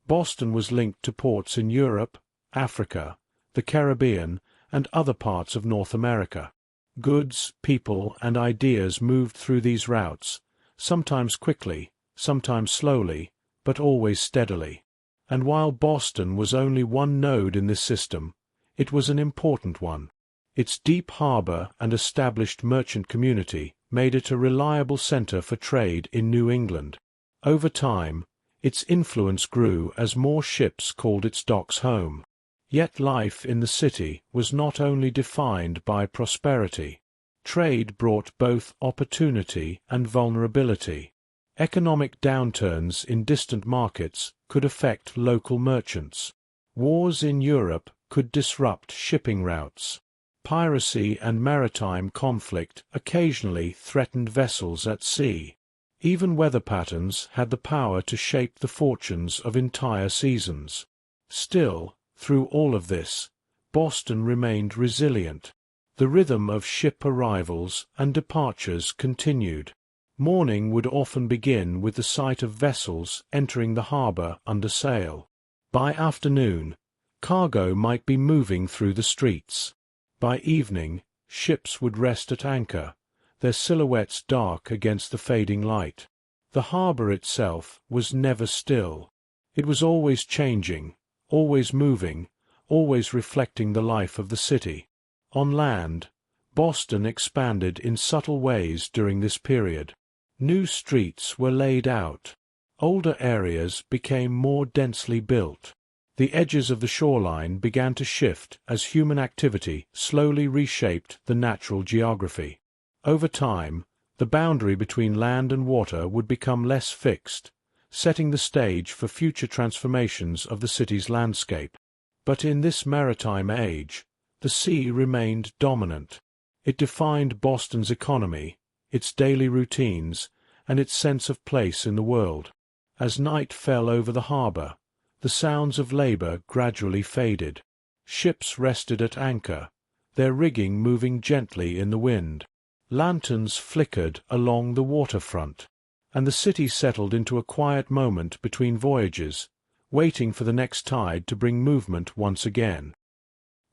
S1: Boston was linked to ports in Europe, Africa, the Caribbean, and other parts of North America. Goods, people, and ideas moved through these routes, sometimes quickly, sometimes slowly, but always steadily. And while Boston was only one node in this system, it was an important one. Its deep harbor and established merchant community made it a reliable center for trade in New England. Over time, its influence grew as more ships called its docks home. Yet life in the city was not only defined by prosperity. Trade brought both opportunity and vulnerability. Economic downturns in distant markets could affect local merchants. Wars in Europe could disrupt shipping routes. Piracy and maritime conflict occasionally threatened vessels at sea. Even weather patterns had the power to shape the fortunes of entire seasons. Still, through all of this, Boston remained resilient. The rhythm of ship arrivals and departures continued. Morning would often begin with the sight of vessels entering the harbor under sail. By afternoon, cargo might be moving through the streets. By evening, ships would rest at anchor, their silhouettes dark against the fading light. The harbor itself was never still. It was always changing, always moving, always reflecting the life of the city. On land, Boston expanded in subtle ways during this period. New streets were laid out. Older areas became more densely built. The edges of the shoreline began to shift as human activity slowly reshaped the natural geography. Over time, the boundary between land and water would become less fixed, setting the stage for future transformations of the city's landscape. But in this maritime age, the sea remained dominant. It defined Boston's economy, its daily routines, and its sense of place in the world. As night fell over the harbor, the sounds of labor gradually faded. Ships rested at anchor, their rigging moving gently in the wind. Lanterns flickered along the waterfront, and the city settled into a quiet moment between voyages, waiting for the next tide to bring movement once again.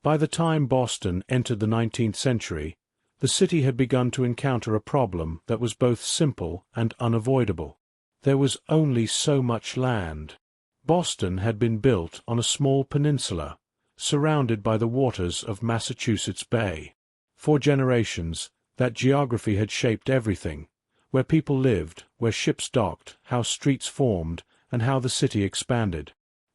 S1: By the time Boston entered the 19th century, the city had begun to encounter a problem that was both simple and unavoidable. There was only so much land. Boston had been built on a small peninsula, surrounded by the waters of Massachusetts Bay. For generations, that geography had shaped everything, where people lived, where ships docked, how streets formed, and how the city expanded.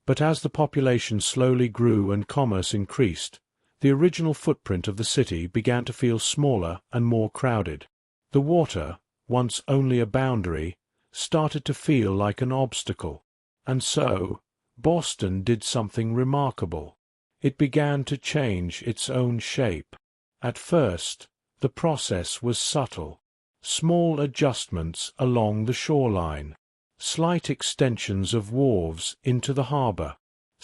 S1: But as the population slowly grew and commerce increased, the original footprint of the city began to feel smaller and more crowded. The water, once only a boundary, started to feel like an obstacle. And so, Boston did something remarkable. It began to change its own shape. At first, the process was subtle. Small adjustments along the shoreline, slight extensions of wharves into the harbor,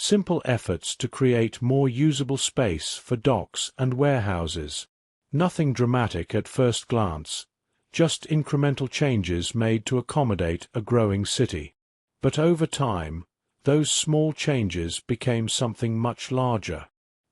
S1: Simple efforts to create more usable space for docks and warehouses. Nothing dramatic at first glance, just incremental changes made to accommodate a growing city. But over time, those small changes became something much larger.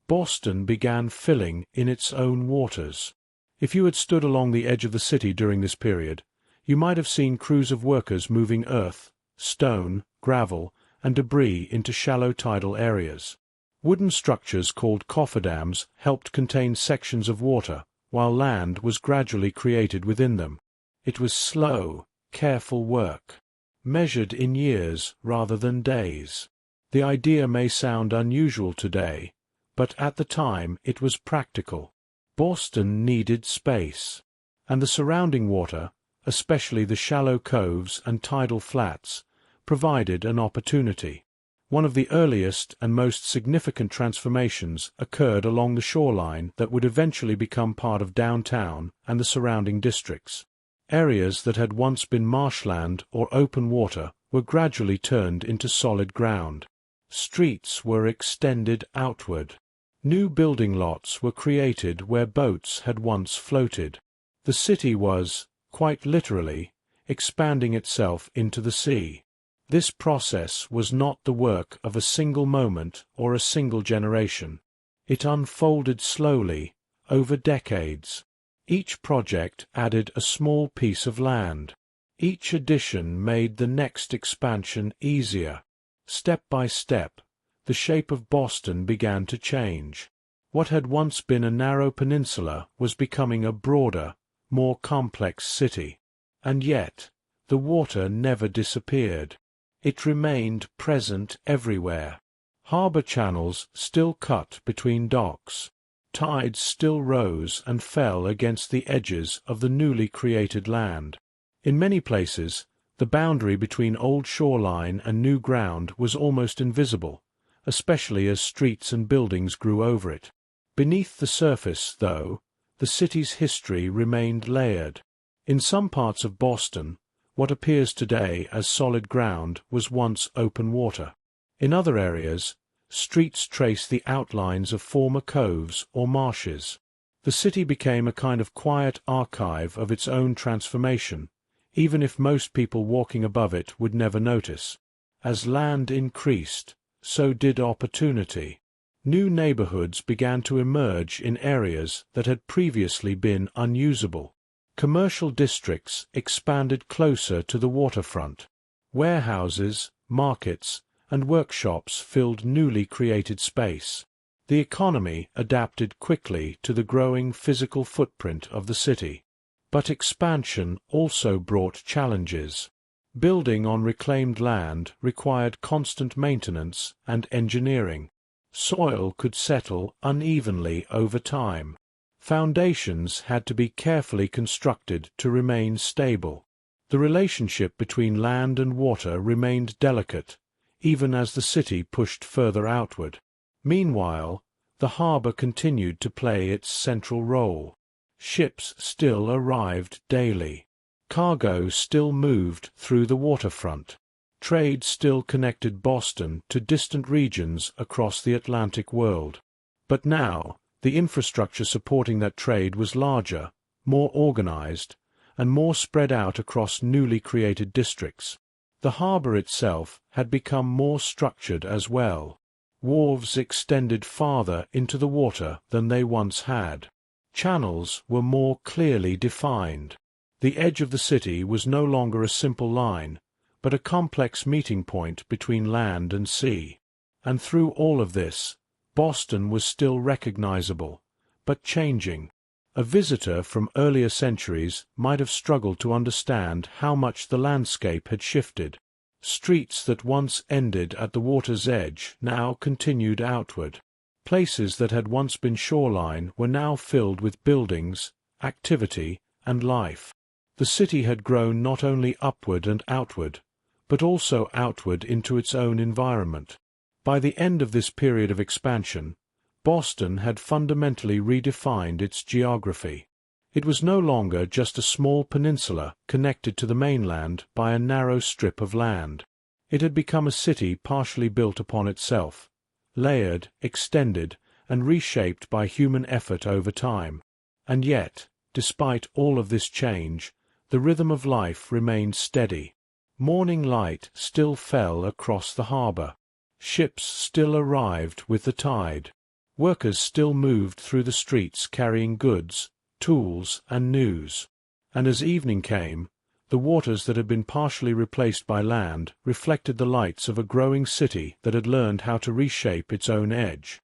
S1: Boston began filling in its own waters. If you had stood along the edge of the city during this period, you might have seen crews of workers moving earth, stone, gravel, and debris into shallow tidal areas. Wooden structures called cofferdams helped contain sections of water, while land was gradually created within them. It was slow, careful work, measured in years rather than days. The idea may sound unusual today, but at the time it was practical. Boston needed space, and the surrounding water, especially the shallow coves and tidal flats, provided an opportunity. One of the earliest and most significant transformations occurred along the shoreline that would eventually become part of downtown and the surrounding districts. Areas that had once been marshland or open water were gradually turned into solid ground. Streets were extended outward. New building lots were created where boats had once floated. The city was, quite literally, expanding itself into the sea. This process was not the work of a single moment or a single generation. It unfolded slowly, over decades. Each project added a small piece of land. Each addition made the next expansion easier. Step by step, the shape of Boston began to change. What had once been a narrow peninsula was becoming a broader, more complex city. And yet, the water never disappeared. It remained present everywhere. Harbor channels still cut between docks. Tides still rose and fell against the edges of the newly created land. In many places, the boundary between old shoreline and new ground was almost invisible, especially as streets and buildings grew over it. Beneath the surface, though, the city's history remained layered. In some parts of Boston, what appears today as solid ground was once open water. In other areas, streets trace the outlines of former coves or marshes. The city became a kind of quiet archive of its own transformation, even if most people walking above it would never notice. As land increased, so did opportunity. New neighborhoods began to emerge in areas that had previously been unusable. Commercial districts expanded closer to the waterfront. Warehouses, markets, and workshops filled newly created space. The economy adapted quickly to the growing physical footprint of the city. But expansion also brought challenges. Building on reclaimed land required constant maintenance and engineering. Soil could settle unevenly over time. Foundations had to be carefully constructed to remain stable. The relationship between land and water remained delicate, even as the city pushed further outward. Meanwhile, the harbor continued to play its central role. Ships still arrived daily. Cargo still moved through the waterfront. Trade still connected Boston to distant regions across the Atlantic world. But now, the infrastructure supporting that trade was larger, more organized, and more spread out across newly created districts. The harbor itself had become more structured as well. Wharves extended farther into the water than they once had. Channels were more clearly defined. The edge of the city was no longer a simple line, but a complex meeting point between land and sea. And through all of this, Boston was still recognizable, but changing. A visitor from earlier centuries might have struggled to understand how much the landscape had shifted. Streets that once ended at the water's edge now continued outward. Places that had once been shoreline were now filled with buildings, activity, and life. The city had grown not only upward and outward, but also outward into its own environment. By the end of this period of expansion, Boston had fundamentally redefined its geography. It was no longer just a small peninsula connected to the mainland by a narrow strip of land. It had become a city partially built upon itself, layered, extended, and reshaped by human effort over time. And yet, despite all of this change, the rhythm of life remained steady. Morning light still fell across the harbor. Ships still arrived with the tide. Workers still moved through the streets carrying goods, tools, and news. And as evening came, the waters that had been partially replaced by land reflected the lights of a growing city that had learned how to reshape its own edge.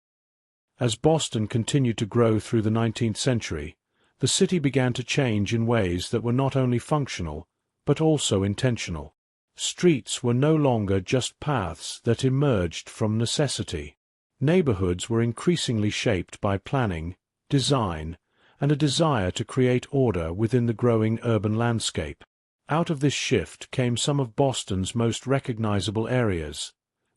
S1: As Boston continued to grow through the 19th century, the city began to change in ways that were not only functional, but also intentional. Streets were no longer just paths that emerged from necessity. Neighborhoods were increasingly shaped by planning, design, and a desire to create order within the growing urban landscape. Out of this shift came some of Boston's most recognizable areas,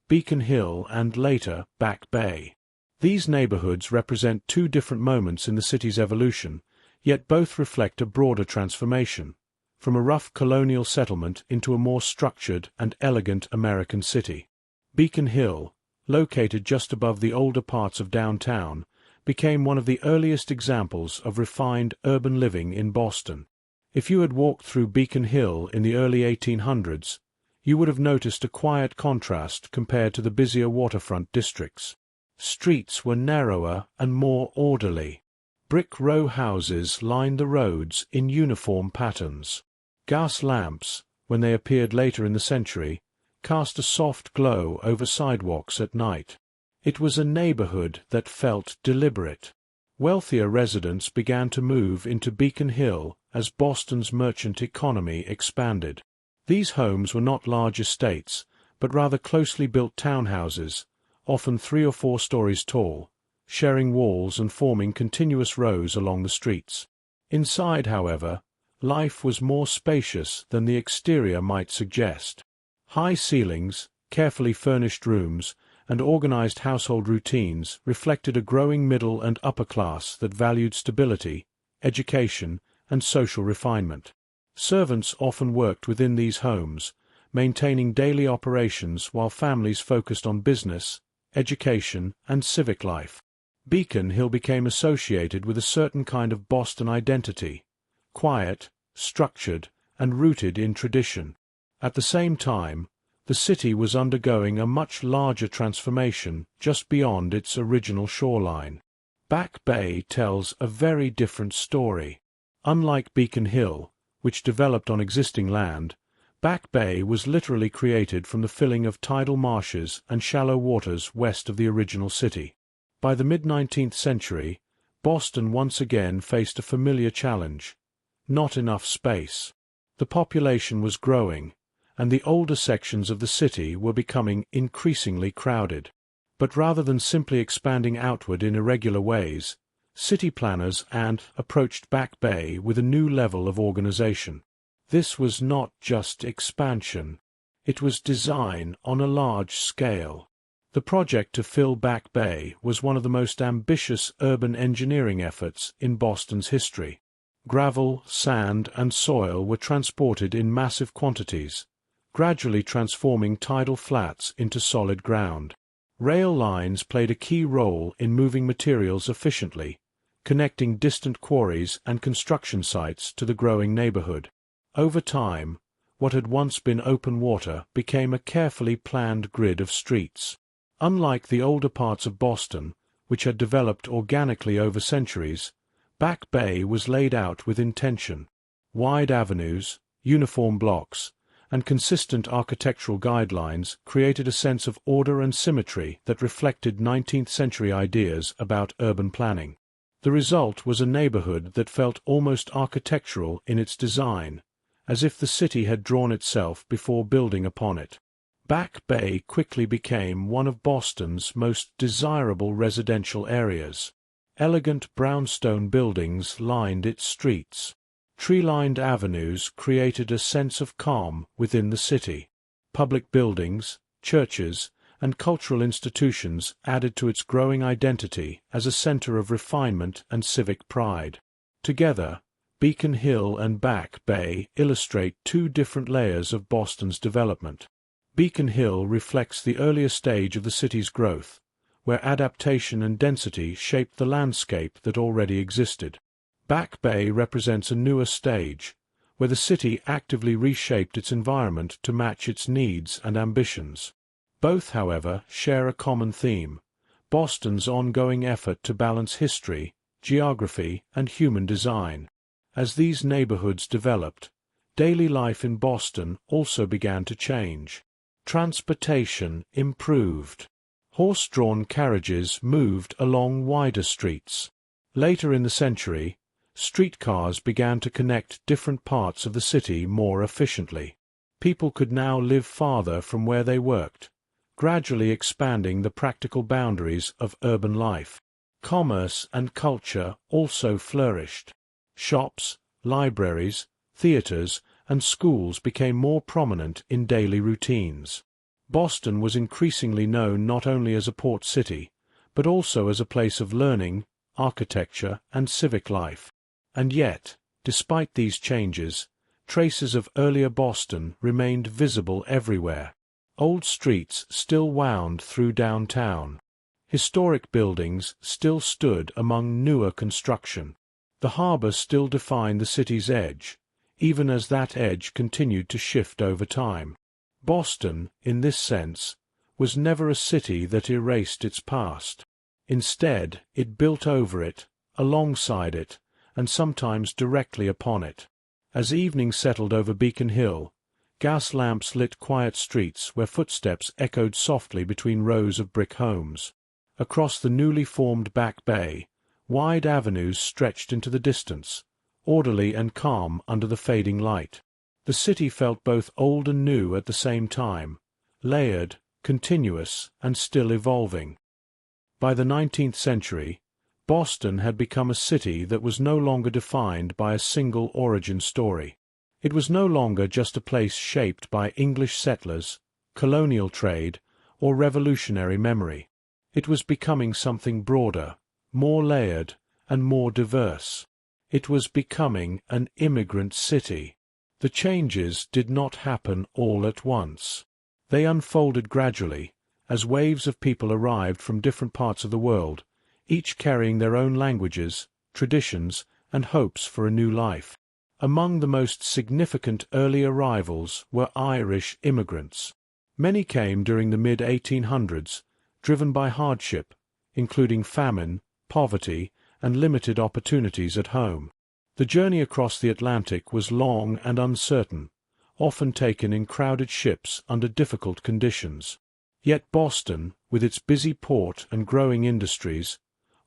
S1: Beacon Hill and later Back Bay. These neighborhoods represent two different moments in the city's evolution, yet both reflect a broader transformation, from a rough colonial settlement into a more structured and elegant American city. Beacon Hill, located just above the older parts of downtown, became one of the earliest examples of refined urban living in Boston. If you had walked through Beacon Hill in the early 1800s, you would have noticed a quiet contrast compared to the busier waterfront districts. Streets were narrower and more orderly. Brick row houses lined the roads in uniform patterns. Gas lamps, when they appeared later in the century, cast a soft glow over sidewalks at night. It was a neighborhood that felt deliberate. Wealthier residents began to move into Beacon Hill as Boston's merchant economy expanded. These homes were not large estates, but rather closely built townhouses, often 3 or 4 stories tall, sharing walls and forming continuous rows along the streets. Inside, however, life was more spacious than the exterior might suggest. High ceilings, carefully furnished rooms, and organized household routines reflected a growing middle and upper class that valued stability, education, and social refinement. Servants often worked within these homes, maintaining daily operations while families focused on business, education, and civic life. Beacon Hill became associated with a certain kind of Boston identity, quiet, structured, and rooted in tradition. At the same time, the city was undergoing a much larger transformation just beyond its original shoreline. Back Bay tells a very different story. Unlike Beacon Hill, which developed on existing land, Back Bay was literally created from the filling of tidal marshes and shallow waters west of the original city. By the mid-19th century, Boston once again faced a familiar challenge: not enough space. The population was growing, and the older sections of the city were becoming increasingly crowded. But rather than simply expanding outward in irregular ways, city planners approached Back Bay with a new level of organization. This was not just expansion. It was design on a large scale. The project to fill Back Bay was one of the most ambitious urban engineering efforts in Boston's history. Gravel, sand, and soil were transported in massive quantities, gradually transforming tidal flats into solid ground. Rail lines played a key role in moving materials efficiently, connecting distant quarries and construction sites to the growing neighborhood. Over time, what had once been open water became a carefully planned grid of streets. Unlike the older parts of Boston, which had developed organically over centuries, Back Bay was laid out with intention. Wide avenues, uniform blocks, and consistent architectural guidelines created a sense of order and symmetry that reflected 19th-century ideas about urban planning. The result was a neighborhood that felt almost architectural in its design, as if the city had drawn itself before building upon it. Back Bay quickly became one of Boston's most desirable residential areas. Elegant brownstone buildings lined its streets. Tree-lined avenues created a sense of calm within the city. Public buildings, churches, and cultural institutions added to its growing identity as a center of refinement and civic pride. Together, Beacon Hill and Back Bay illustrate two different layers of Boston's development. Beacon Hill reflects the earlier stage of the city's growth, where adaptation and density shaped the landscape that already existed. Back Bay represents a newer stage, where the city actively reshaped its environment to match its needs and ambitions. Both, however, share a common theme: Boston's ongoing effort to balance history, geography, and human design. As these neighborhoods developed, daily life in Boston also began to change. Transportation improved. Horse-drawn carriages moved along wider streets. Later in the century, streetcars began to connect different parts of the city more efficiently. People could now live farther from where they worked, gradually expanding the practical boundaries of urban life. Commerce and culture also flourished. Shops, libraries, theaters, and schools became more prominent in daily routines. Boston was increasingly known not only as a port city, but also as a place of learning, architecture, and civic life. And yet, despite these changes, traces of earlier Boston remained visible everywhere. Old streets still wound through downtown. Historic buildings still stood among newer construction. The harbor still defined the city's edge, even as that edge continued to shift over time. Boston, in this sense, was never a city that erased its past. Instead, it built over it, alongside it, and sometimes directly upon it. As evening settled over Beacon Hill, gas lamps lit quiet streets where footsteps echoed softly between rows of brick homes. Across the newly formed Back Bay, wide avenues stretched into the distance, orderly and calm under the fading light. The city felt both old and new at the same time, layered, continuous, and still evolving. By the 19th century, Boston had become a city that was no longer defined by a single origin story. It was no longer just a place shaped by English settlers, colonial trade, or revolutionary memory. It was becoming something broader, more layered, and more diverse. It was becoming an immigrant city. The changes did not happen all at once. They unfolded gradually, as waves of people arrived from different parts of the world, each carrying their own languages, traditions, and hopes for a new life. Among the most significant early arrivals were Irish immigrants. Many came during the mid-1800s, driven by hardship, including famine, poverty, and limited opportunities at home. The journey across the Atlantic was long and uncertain, often taken in crowded ships under difficult conditions. Yet Boston, with its busy port and growing industries,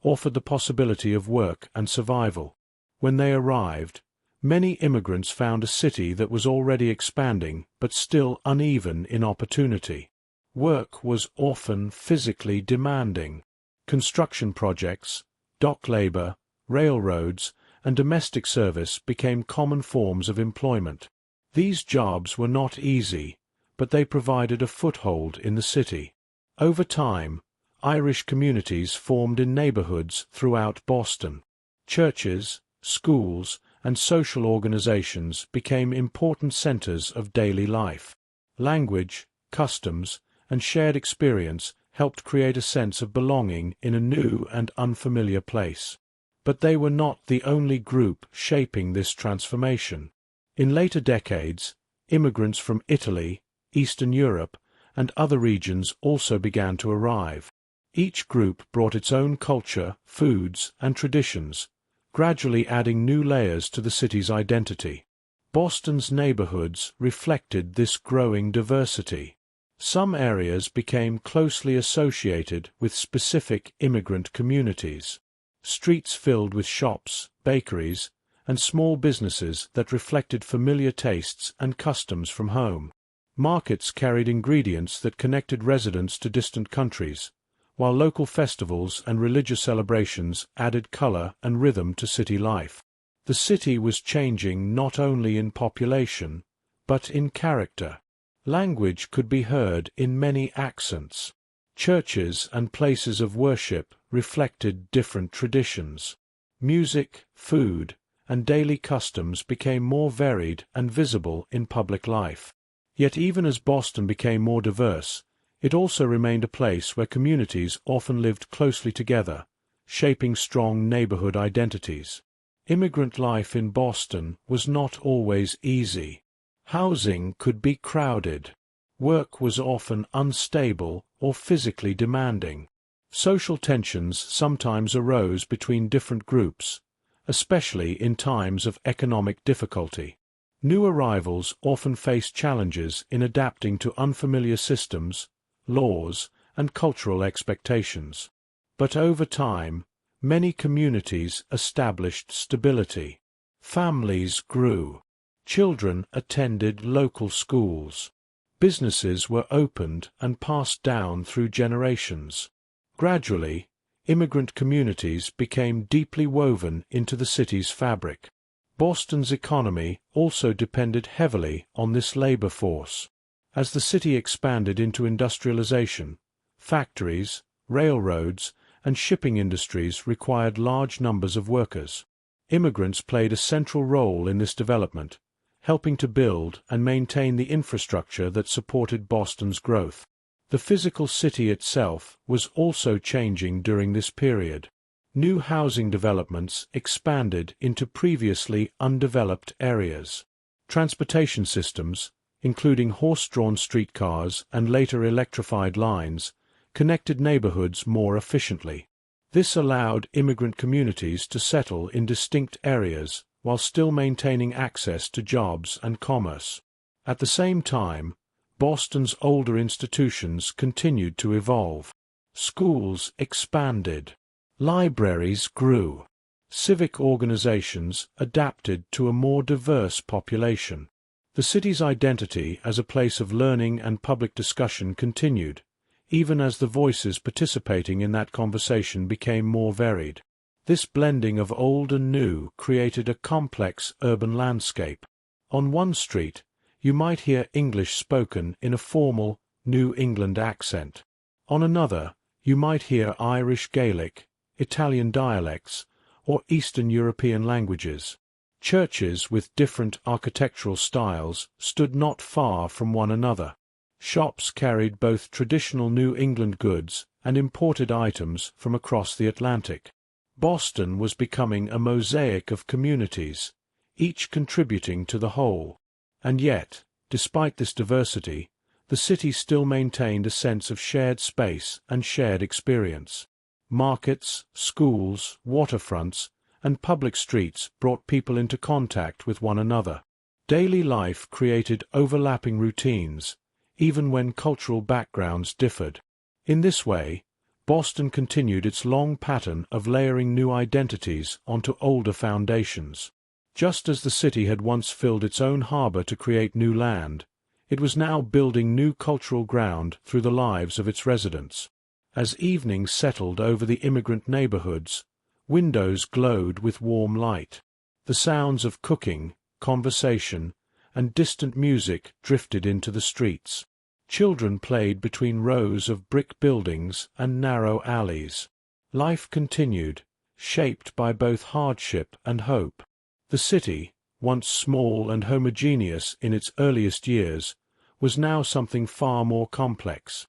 S1: offered the possibility of work and survival. When they arrived, many immigrants found a city that was already expanding but still uneven in opportunity. Work was often physically demanding. Construction projects, dock labor, railroads, and domestic service became common forms of employment. These jobs were not easy, but they provided a foothold in the city. Over time, Irish communities formed in neighborhoods throughout Boston. Churches, schools, and social organizations became important centers of daily life. Language, customs, and shared experience helped create a sense of belonging in a new and unfamiliar place. But they were not the only group shaping this transformation. In later decades, immigrants from Italy, Eastern Europe, and other regions also began to arrive. Each group brought its own culture, foods, and traditions, gradually adding new layers to the city's identity. Boston's neighborhoods reflected this growing diversity. Some areas became closely associated with specific immigrant communities. Streets filled with shops, bakeries, and small businesses that reflected familiar tastes and customs from home. Markets carried ingredients that connected residents to distant countries, while local festivals and religious celebrations added color and rhythm to city life. The city was changing not only in population, but in character. Language could be heard in many accents. Churches and places of worship reflected different traditions. Music, food, and daily customs became more varied and visible in public life. Yet even as Boston became more diverse, It also remained a place where communities often lived closely together, shaping strong neighborhood identities. Immigrant life in Boston was not always easy. Housing could be crowded. Work was often unstable or physically demanding. Social tensions sometimes arose between different groups, especially in times of economic difficulty. New arrivals often faced challenges in adapting to unfamiliar systems, laws, and cultural expectations. But over time, many communities established stability. Families grew. Children attended local schools. Businesses were opened and passed down through generations. Gradually, immigrant communities became deeply woven into the city's fabric. Boston's economy also depended heavily on this labor force. As the city expanded into industrialization, factories, railroads, and shipping industries required large numbers of workers. Immigrants played a central role in this development, helping to build and maintain the infrastructure that supported Boston's growth. The physical city itself was also changing during this period. New housing developments expanded into previously undeveloped areas. Transportation systems, including horse-drawn streetcars and later electrified lines, connected neighborhoods more efficiently. This allowed immigrant communities to settle in distinct areas while still maintaining access to jobs and commerce. At the same time, Boston's older institutions continued to evolve. Schools expanded. Libraries grew. Civic organizations adapted to a more diverse population. The city's identity as a place of learning and public discussion continued, even as the voices participating in that conversation became more varied. This blending of old and new created a complex urban landscape. On one street, you might hear English spoken in a formal New England accent. On another, you might hear Irish Gaelic, Italian dialects, or Eastern European languages. Churches with different architectural styles stood not far from one another. Shops carried both traditional New England goods and imported items from across the Atlantic. Boston was becoming a mosaic of communities, each contributing to the whole. And yet, despite this diversity, the city still maintained a sense of shared space and shared experience. Markets, schools, waterfronts, and public streets brought people into contact with one another. Daily life created overlapping routines, even when cultural backgrounds differed. In this way, Boston continued its long pattern of layering new identities onto older foundations. Just as the city had once filled its own harbor to create new land, it was now building new cultural ground through the lives of its residents. As evening settled over the immigrant neighborhoods, windows glowed with warm light. The sounds of cooking, conversation, and distant music drifted into the streets. Children played between rows of brick buildings and narrow alleys. Life continued, shaped by both hardship and hope. The city, once small and homogeneous in its earliest years, was now something far more complex.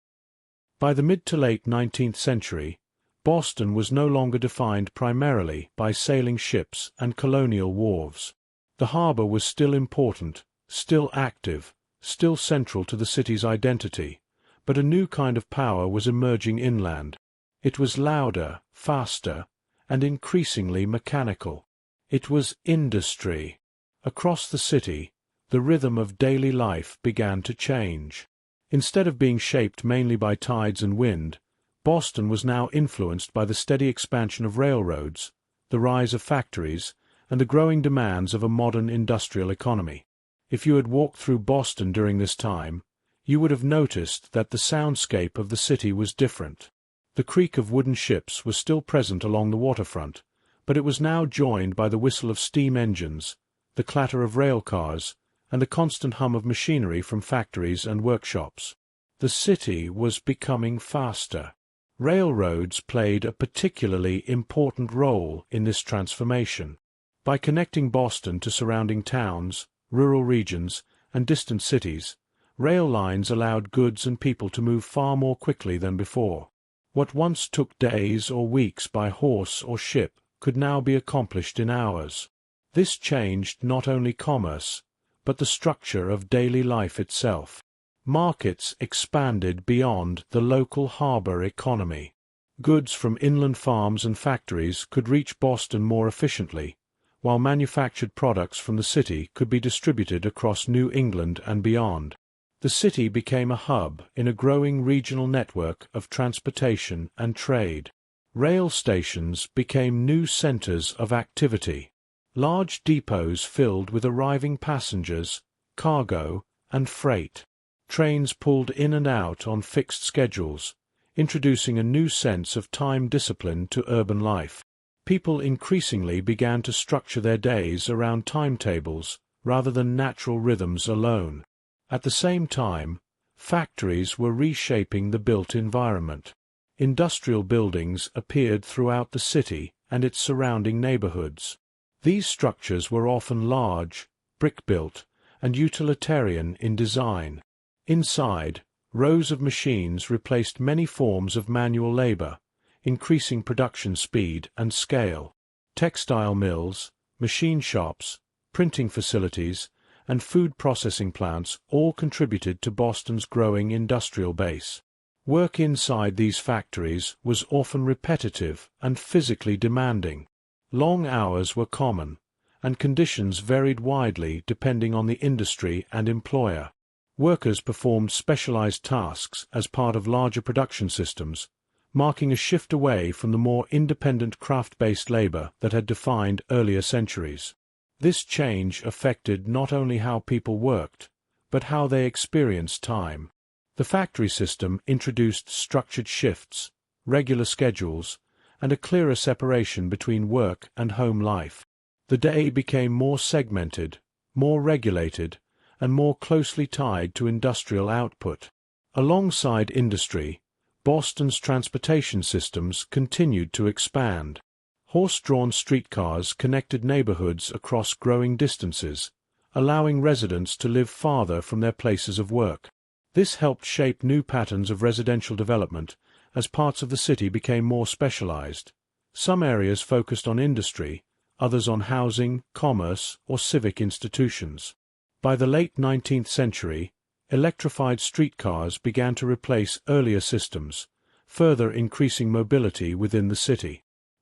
S1: By the mid to late 19th century, Boston was no longer defined primarily by sailing ships and colonial wharves. The harbor was still important, still active, still central to the city's identity, but a new kind of power was emerging inland. It was louder, faster, and increasingly mechanical. It was industry. Across the city, the rhythm of daily life began to change. Instead of being shaped mainly by tides and wind, Boston was now influenced by the steady expansion of railroads, the rise of factories, and the growing demands of a modern industrial economy. If you had walked through Boston during this time, you would have noticed that the soundscape of the city was different. The creak of wooden ships was still present along the waterfront, but it was now joined by the whistle of steam engines, the clatter of rail cars, and the constant hum of machinery from factories and workshops. The city was becoming faster. Railroads played a particularly important role in this transformation. By connecting Boston to surrounding towns, rural regions, and distant cities, Rail lines allowed goods and people to move far more quickly than before. What once took days or weeks by horse or ship could now be accomplished in hours. This changed not only commerce, but the structure of daily life itself. Markets expanded beyond the local harbor economy. Goods from inland farms and factories could reach Boston more efficiently, while manufactured products from the city could be distributed across New England and beyond. The city became a hub in a growing regional network of transportation and trade. Rail stations became new centers of activity. Large depots filled with arriving passengers, cargo, and freight. Trains pulled in and out on fixed schedules, introducing a new sense of time discipline to urban life. People increasingly began to structure their days around timetables rather than natural rhythms alone. At the same time, factories were reshaping the built environment. Industrial buildings appeared throughout the city and its surrounding neighborhoods. These structures were often large, brick-built, and utilitarian in design. Inside, rows of machines replaced many forms of manual labor, increasing production speed and scale. Textile mills, machine shops, printing facilities, and food processing plants all contributed to Boston's growing industrial base. Work inside these factories was often repetitive and physically demanding. Long hours were common, and conditions varied widely depending on the industry and employer. Workers performed specialized tasks as part of larger production systems, marking a shift away from the more independent craft-based labor that had defined earlier centuries. This change affected not only how people worked, but how they experienced time. The factory system introduced structured shifts, regular schedules, and a clearer separation between work and home life. The day became more segmented, more regulated, and more closely tied to industrial output. Alongside industry, Boston's transportation systems continued to expand. Horse-drawn streetcars connected neighborhoods across growing distances, allowing residents to live farther from their places of work. This helped shape new patterns of residential development as parts of the city became more specialized. Some areas focused on industry, others on housing, commerce, or civic institutions. By the late 19th century, electrified streetcars began to replace earlier systems, further increasing mobility within the city.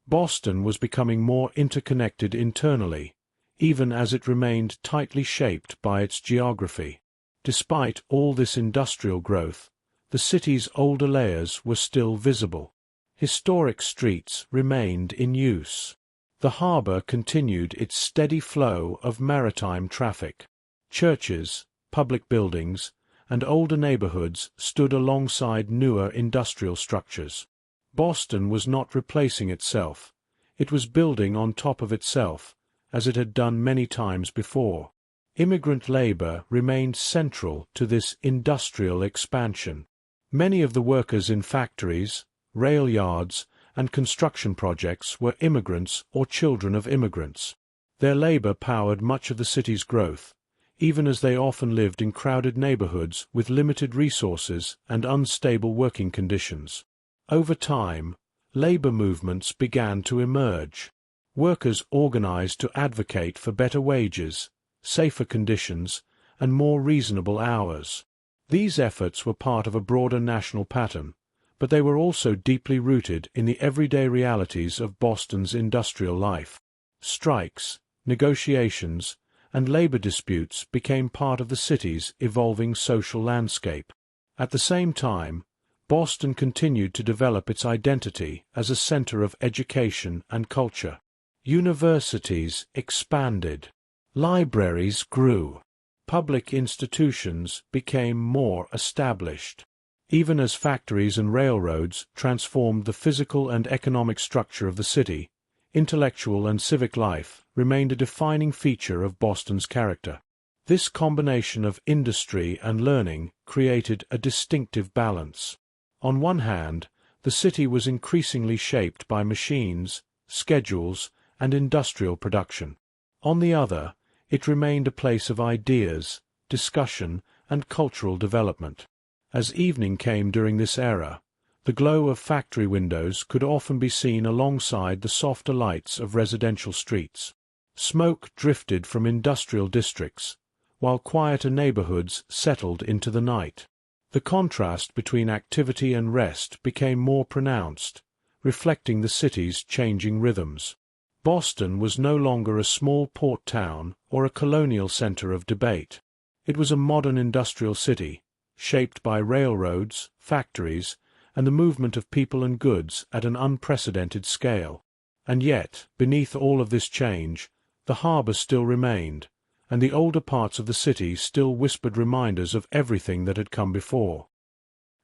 S1: Boston was becoming more interconnected internally, even as it remained tightly shaped by its geography. Despite all this industrial growth, the city's older layers were still visible. Historic streets remained in use. The harbor continued its steady flow of maritime traffic. Churches, public buildings, and older neighborhoods stood alongside newer industrial structures. Boston was not replacing itself. It was building on top of itself, as it had done many times before. Immigrant labor remained central to this industrial expansion. Many of the workers in factories, rail yards, and construction projects were immigrants or children of immigrants. Their labor powered much of the city's growth, even as they often lived in crowded neighborhoods with limited resources and unstable working conditions. Over time, labor movements began to emerge. Workers organized to advocate for better wages, safer conditions, and more reasonable hours. These efforts were part of a broader national pattern, but they were also deeply rooted in the everyday realities of Boston's industrial life. Strikes, negotiations, and labor disputes became part of the city's evolving social landscape. At the same time, Boston continued to develop its identity as a center of education and culture. Universities expanded. Libraries grew. Public institutions became more established. Even as factories and railroads transformed the physical and economic structure of the city, intellectual and civic life remained a defining feature of Boston's character. This combination of industry and learning created a distinctive balance. On one hand, the city was increasingly shaped by machines, schedules, and industrial production. On the other, it remained a place of ideas, discussion, and cultural development. As evening came during this era, the glow of factory windows could often be seen alongside the softer lights of residential streets. Smoke drifted from industrial districts, while quieter neighborhoods settled into the night. The contrast between activity and rest became more pronounced, reflecting the city's changing rhythms. Boston was no longer a small port town or a colonial center of debate. It was a modern industrial city, shaped by railroads, factories, and the movement of people and goods at an unprecedented scale. And yet, beneath all of this change, the harbor still remained, and the older parts of the city still whispered reminders of everything that had come before.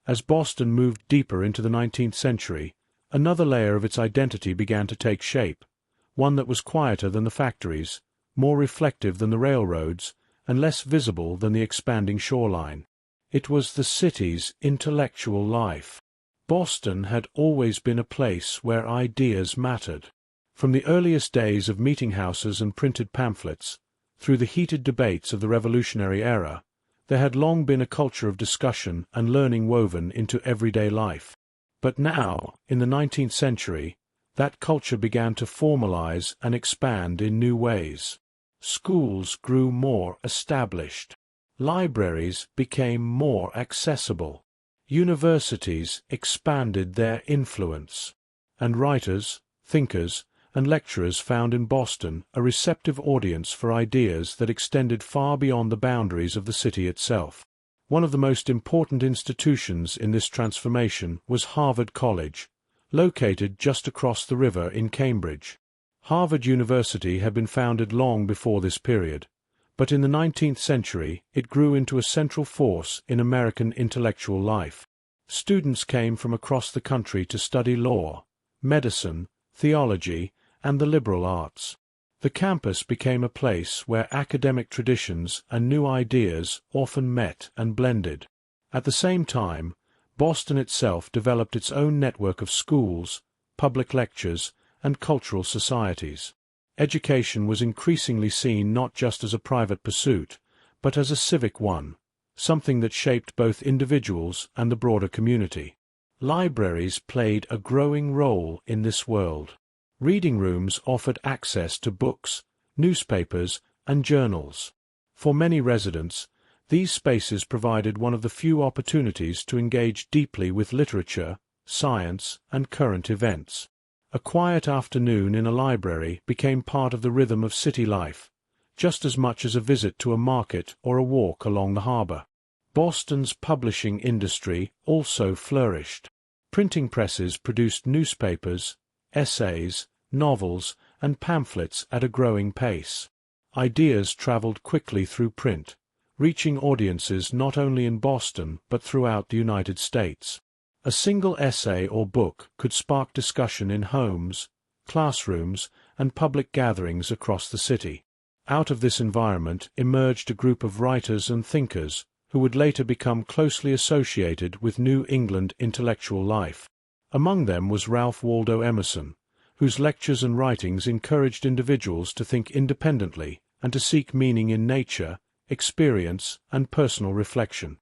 S1: As Boston moved deeper into the 19th century, another layer of its identity began to take shape, one that was quieter than the factories, more reflective than the railroads, and less visible than the expanding shoreline. It was the city's intellectual life. Boston had always been a place where ideas mattered. From the earliest days of meeting houses and printed pamphlets, through the heated debates of the Revolutionary era, there had long been a culture of discussion and learning woven into everyday life. But now, in the 19th century, that culture began to formalize and expand in new ways. Schools grew more established. Libraries became more accessible. Universities expanded their influence. And writers, thinkers, and lecturers found in Boston a receptive audience for ideas that extended far beyond the boundaries of the city itself. One of the most important institutions in this transformation was Harvard College, located just across the river in Cambridge. Harvard University had been founded long before this period, but in the 19th century it grew into a central force in American intellectual life. Students came from across the country to study law, medicine, theology, and the liberal arts. The campus became a place where academic traditions and new ideas often met and blended. At the same time, Boston itself developed its own network of schools, public lectures, and cultural societies. Education was increasingly seen not just as a private pursuit, but as a civic one, something that shaped both individuals and the broader community. Libraries played a growing role in this world. Reading rooms offered access to books, newspapers, and journals. For many residents, these spaces provided one of the few opportunities to engage deeply with literature, science, and current events. A quiet afternoon in a library became part of the rhythm of city life, just as much as a visit to a market or a walk along the harbor. Boston's publishing industry also flourished. Printing presses produced newspapers, essays, novels, and pamphlets at a growing pace. Ideas traveled quickly through print, reaching audiences not only in Boston but throughout the United States. A single essay or book could spark discussion in homes, classrooms, and public gatherings across the city. Out of this environment emerged a group of writers and thinkers who would later become closely associated with New England intellectual life. Among them was Ralph Waldo Emerson, whose lectures and writings encouraged individuals to think independently and to seek meaning in nature, experience, and personal reflection.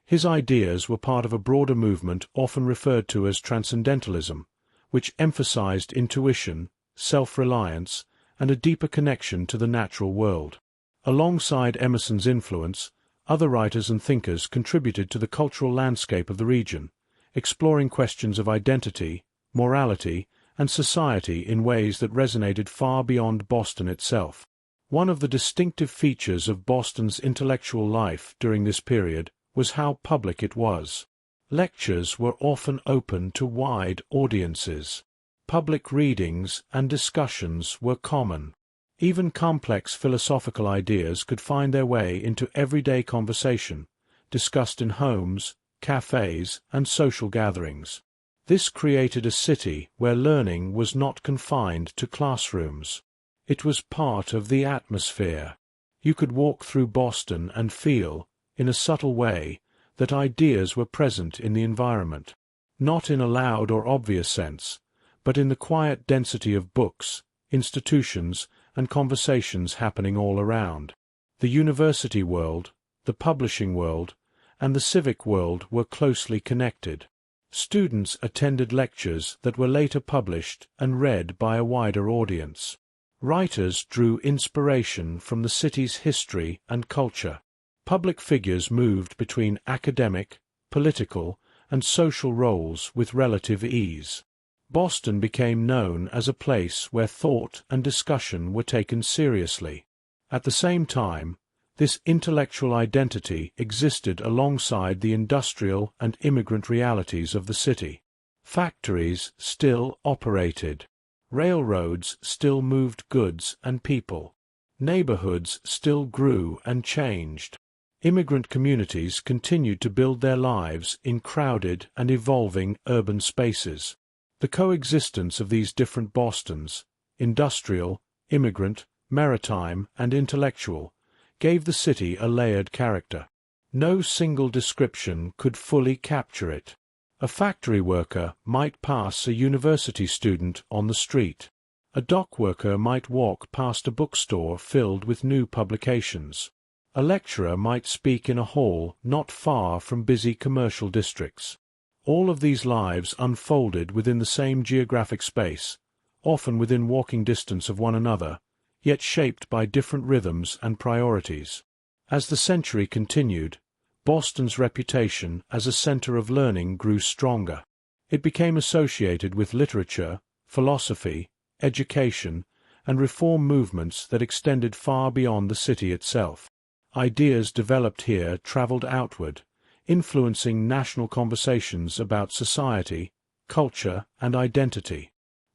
S1: His ideas were part of a broader movement often referred to as transcendentalism, which emphasized intuition, self-reliance, and a deeper connection to the natural world. Alongside Emerson's influence, other writers and thinkers contributed to the cultural landscape of the region, exploring questions of identity, morality, and society in ways that resonated far beyond Boston itself. One of the distinctive features of Boston's intellectual life during this period was how public it was. Lectures were often open to wide audiences. Public readings and discussions were common. Even complex philosophical ideas could find their way into everyday conversation, discussed in homes, cafes, and social gatherings. This created a city where learning was not confined to classrooms. It was part of the atmosphere. You could walk through Boston and feel, in a subtle way, that ideas were present in the environment, not in a loud or obvious sense, but in the quiet density of books, institutions, and conversations happening all around. The university world, the publishing world, and the civic world were closely connected. Students attended lectures that were later published and read by a wider audience. Writers drew inspiration from the city's history and culture. Public figures moved between academic, political, and social roles with relative ease. Boston became known as a place where thought and discussion were taken seriously. At the same time, this intellectual identity existed alongside the industrial and immigrant realities of the city. Factories still operated. Railroads still moved goods and people. Neighborhoods still grew and changed. Immigrant communities continued to build their lives in crowded and evolving urban spaces. The coexistence of these different Bostons, industrial, immigrant, maritime, and intellectual, gave the city a layered character. No single description could fully capture it. A factory worker might pass a university student on the street. A dock worker might walk past a bookstore filled with new publications. A lecturer might speak in a hall not far from busy commercial districts. All of these lives unfolded within the same geographic space, often within walking distance of one another, yet shaped by different rhythms and priorities. As the century continued, Boston's reputation as a center of learning grew stronger. It became associated with literature, philosophy, education, and reform movements that extended far beyond the city itself. Ideas developed here traveled outward, influencing national conversations about society, culture, and identity.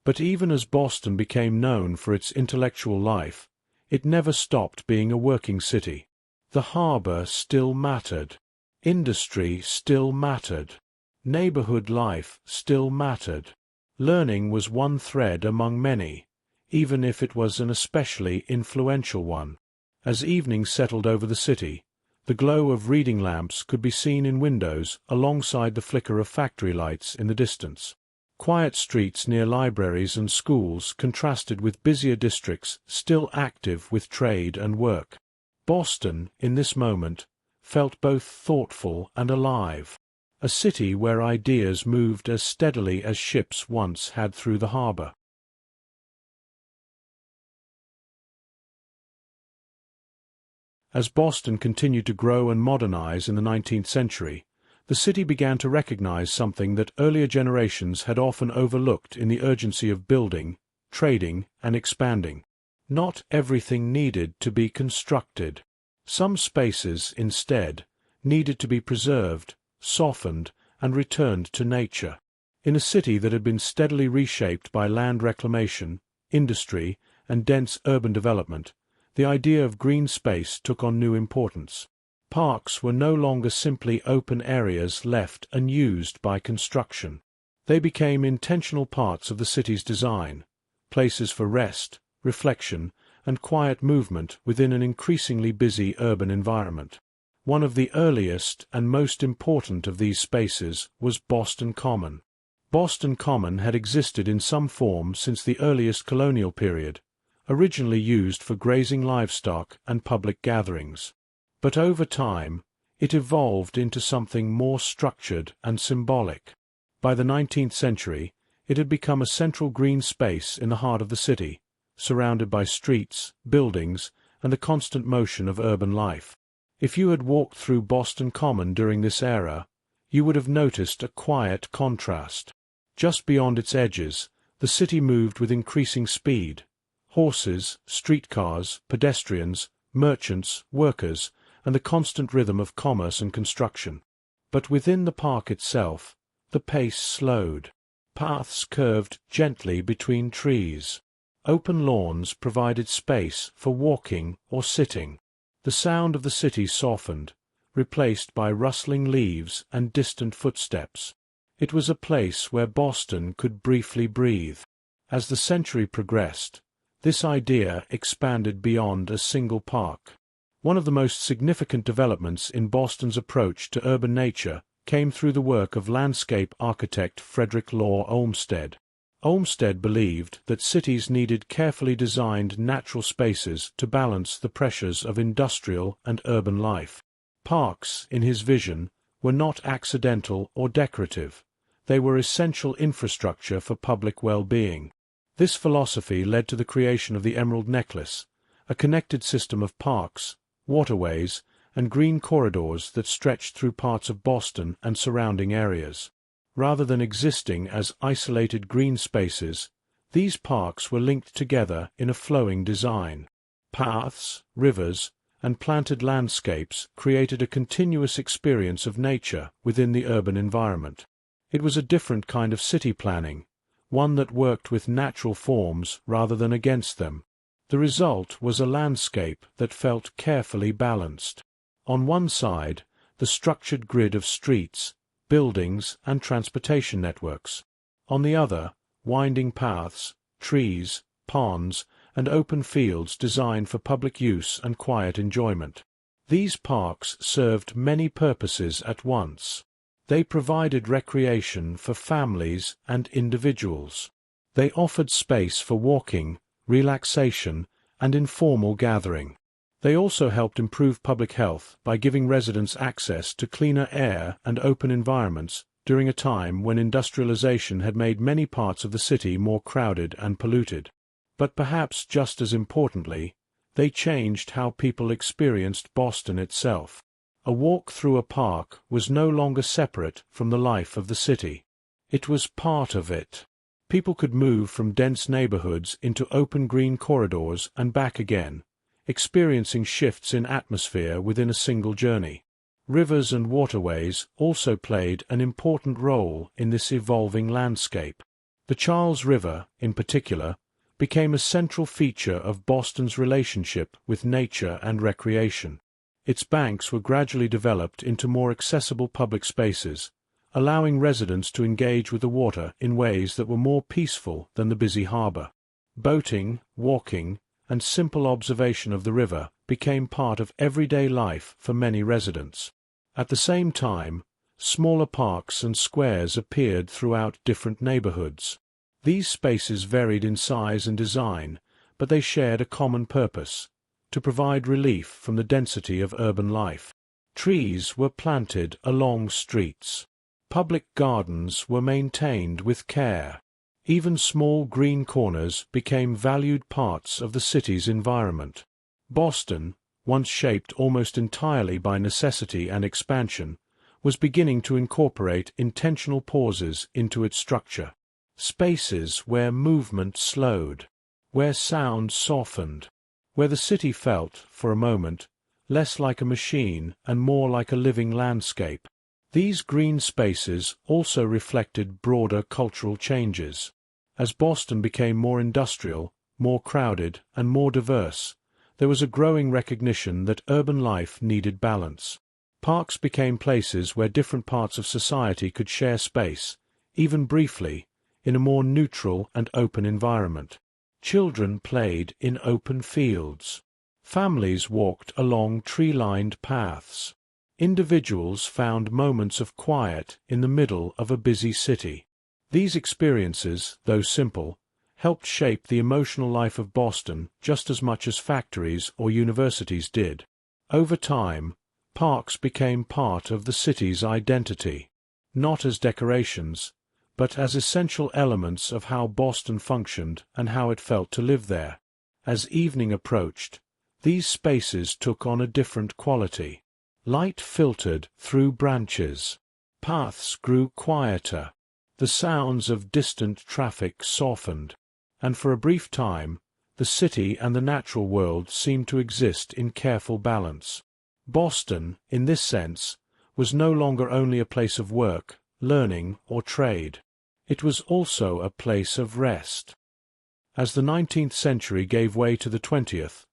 S1: But even as Boston became known for its intellectual life, it never stopped being a working city. The harbor still mattered. Industry still mattered. Neighborhood life still mattered. Learning was one thread among many, even if it was an especially influential one. As evening settled over the city, the glow of reading lamps could be seen in windows alongside the flicker of factory lights in the distance. Quiet streets near libraries and schools contrasted with busier districts still active with trade and work. Boston, in this moment, felt both thoughtful and alive, a city where ideas moved as steadily as ships once had through the harbor. As Boston continued to grow and modernize in the 19th century, the city began to recognize something that earlier generations had often overlooked in the urgency of building, trading, and expanding. Not everything needed to be constructed. Some spaces, instead, needed to be preserved, softened, and returned to nature. In a city that had been steadily reshaped by land reclamation, industry, and dense urban development, the idea of green space took on new importance. Parks were no longer simply open areas left unused by construction. They became intentional parts of the city's design, places for rest, reflection, and quiet movement within an increasingly busy urban environment. One of the earliest and most important of these spaces was Boston Common. Boston Common had existed in some form since the earliest colonial period, originally used for grazing livestock and public gatherings. But over time, it evolved into something more structured and symbolic. By the 19th century, it had become a central green space in the heart of the city, surrounded by streets, buildings, and the constant motion of urban life. If you had walked through Boston Common during this era, you would have noticed a quiet contrast. Just beyond its edges, the city moved with increasing speed. Horses, streetcars, pedestrians, merchants, workers, and the constant rhythm of commerce and construction. But within the park itself, the pace slowed. Paths curved gently between trees. Open lawns provided space for walking or sitting. The sound of the city softened, replaced by rustling leaves and distant footsteps. It was a place where Boston could briefly breathe. As the century progressed, this idea expanded beyond a single park. One of the most significant developments in Boston's approach to urban nature came through the work of landscape architect Frederick Law Olmsted. Olmsted believed that cities needed carefully designed natural spaces to balance the pressures of industrial and urban life. Parks, in his vision, were not accidental or decorative. They were essential infrastructure for public well-being. This philosophy led to the creation of the Emerald Necklace, a connected system of parks, waterways, and green corridors that stretched through parts of Boston and surrounding areas. Rather than existing as isolated green spaces, these parks were linked together in a flowing design. Paths, rivers, and planted landscapes created a continuous experience of nature within the urban environment. It was a different kind of city planning, one that worked with natural forms rather than against them. The result was a landscape that felt carefully balanced. On one side, the structured grid of streets, buildings, and transportation networks. On the other, winding paths, trees, ponds, and open fields designed for public use and quiet enjoyment. These parks served many purposes at once. They provided recreation for families and individuals. They offered space for walking, relaxation, and informal gathering. They also helped improve public health by giving residents access to cleaner air and open environments during a time when industrialization had made many parts of the city more crowded and polluted. But perhaps just as importantly, they changed how people experienced Boston itself. A walk through a park was no longer separate from the life of the city. It was part of it. People could move from dense neighborhoods into open green corridors and back again, experiencing shifts in atmosphere within a single journey. Rivers and waterways also played an important role in this evolving landscape. The Charles River, in particular, became a central feature of Boston's relationship with nature and recreation. Its banks were gradually developed into more accessible public spaces, allowing residents to engage with the water in ways that were more peaceful than the busy harbor. Boating, walking, and simple observation of the river became part of everyday life for many residents. At the same time, smaller parks and squares appeared throughout different neighborhoods. These spaces varied in size and design, but they shared a common purpose: to provide relief from the density of urban life. Trees were planted along streets. Public gardens were maintained with care. Even small green corners became valued parts of the city's environment. Boston, once shaped almost entirely by necessity and expansion, was beginning to incorporate intentional pauses into its structure. Spaces where movement slowed, where sound softened, where the city felt, for a moment, less like a machine and more like a living landscape. These green spaces also reflected broader cultural changes. As Boston became more industrial, more crowded, and more diverse, there was a growing recognition that urban life needed balance. Parks became places where different parts of society could share space, even briefly, in a more neutral and open environment. Children played in open fields. Families walked along tree-lined paths. Individuals found moments of quiet in the middle of a busy city. These experiences, though simple, helped shape the emotional life of Boston just as much as factories or universities did. Over time, parks became part of the city's identity, not as decorations, but as essential elements of how Boston functioned and how it felt to live there. As evening approached, these spaces took on a different quality. Light filtered through branches. Paths grew quieter. The sounds of distant traffic softened, and for a brief time, the city and the natural world seemed to exist in careful balance. Boston, in this sense, was no longer only a place of work, learning, or trade. It was also a place of rest. As the 19th century gave way to the 20th,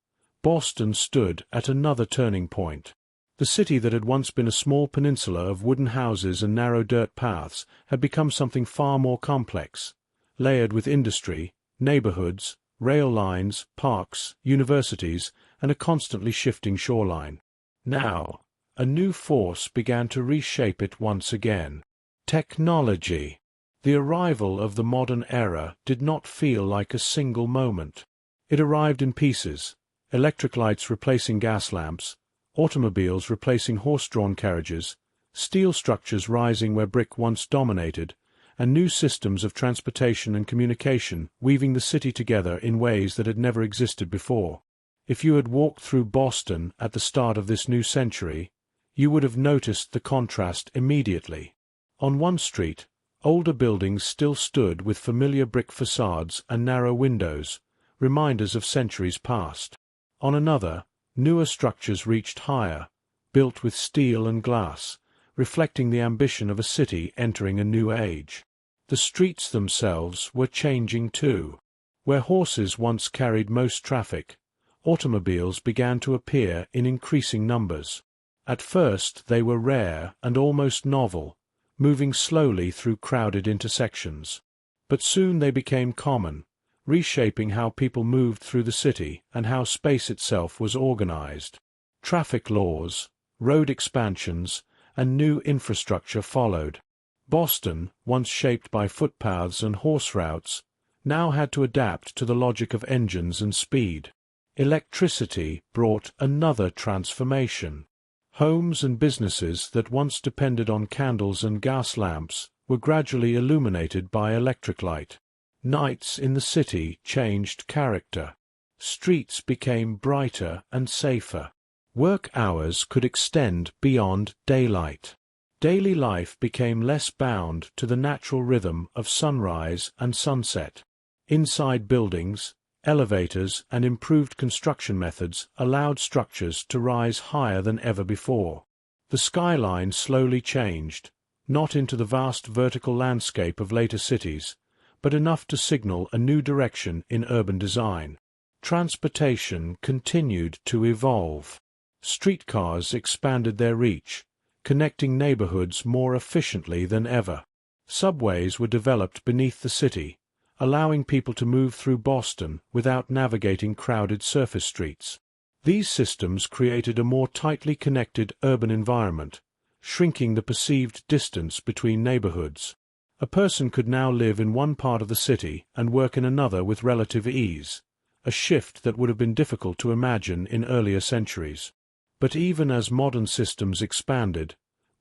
S1: Boston stood at another turning point. The city that had once been a small peninsula of wooden houses and narrow dirt paths had become something far more complex, layered with industry, neighborhoods, rail lines, parks, universities, and a constantly shifting shoreline. Now, a new force began to reshape it once again. Technology. The arrival of the modern era did not feel like a single moment. It arrived in pieces, electric lights replacing gas lamps, automobiles replacing horse-drawn carriages, steel structures rising where brick once dominated, and new systems of transportation and communication weaving the city together in ways that had never existed before. If you had walked through Boston at the start of this new century, you would have noticed the contrast immediately. On one street, older buildings still stood with familiar brick facades and narrow windows, reminders of centuries past. On another, newer structures reached higher, built with steel and glass, reflecting the ambition of a city entering a new age. The streets themselves were changing too. Where horses once carried most traffic, automobiles began to appear in increasing numbers. At first they were rare and almost novel, moving slowly through crowded intersections. But soon they became common, reshaping how people moved through the city and how space itself was organized. Traffic laws, road expansions, and new infrastructure followed. Boston, once shaped by footpaths and horse routes, now had to adapt to the logic of engines and speed. Electricity brought another transformation. Homes and businesses that once depended on candles and gas lamps were gradually illuminated by electric light. Nights in the city changed character. Streets became brighter and safer. Work hours could extend beyond daylight. Daily life became less bound to the natural rhythm of sunrise and sunset. Inside buildings, elevators and improved construction methods allowed structures to rise higher than ever before. The skyline slowly changed, not into the vast vertical landscape of later cities, but enough to signal a new direction in urban design. Transportation continued to evolve. Streetcars expanded their reach, connecting neighborhoods more efficiently than ever. Subways were developed beneath the city, allowing people to move through Boston without navigating crowded surface streets. These systems created a more tightly connected urban environment, shrinking the perceived distance between neighborhoods. A person could now live in one part of the city and work in another with relative ease, a shift that would have been difficult to imagine in earlier centuries. But even as modern systems expanded,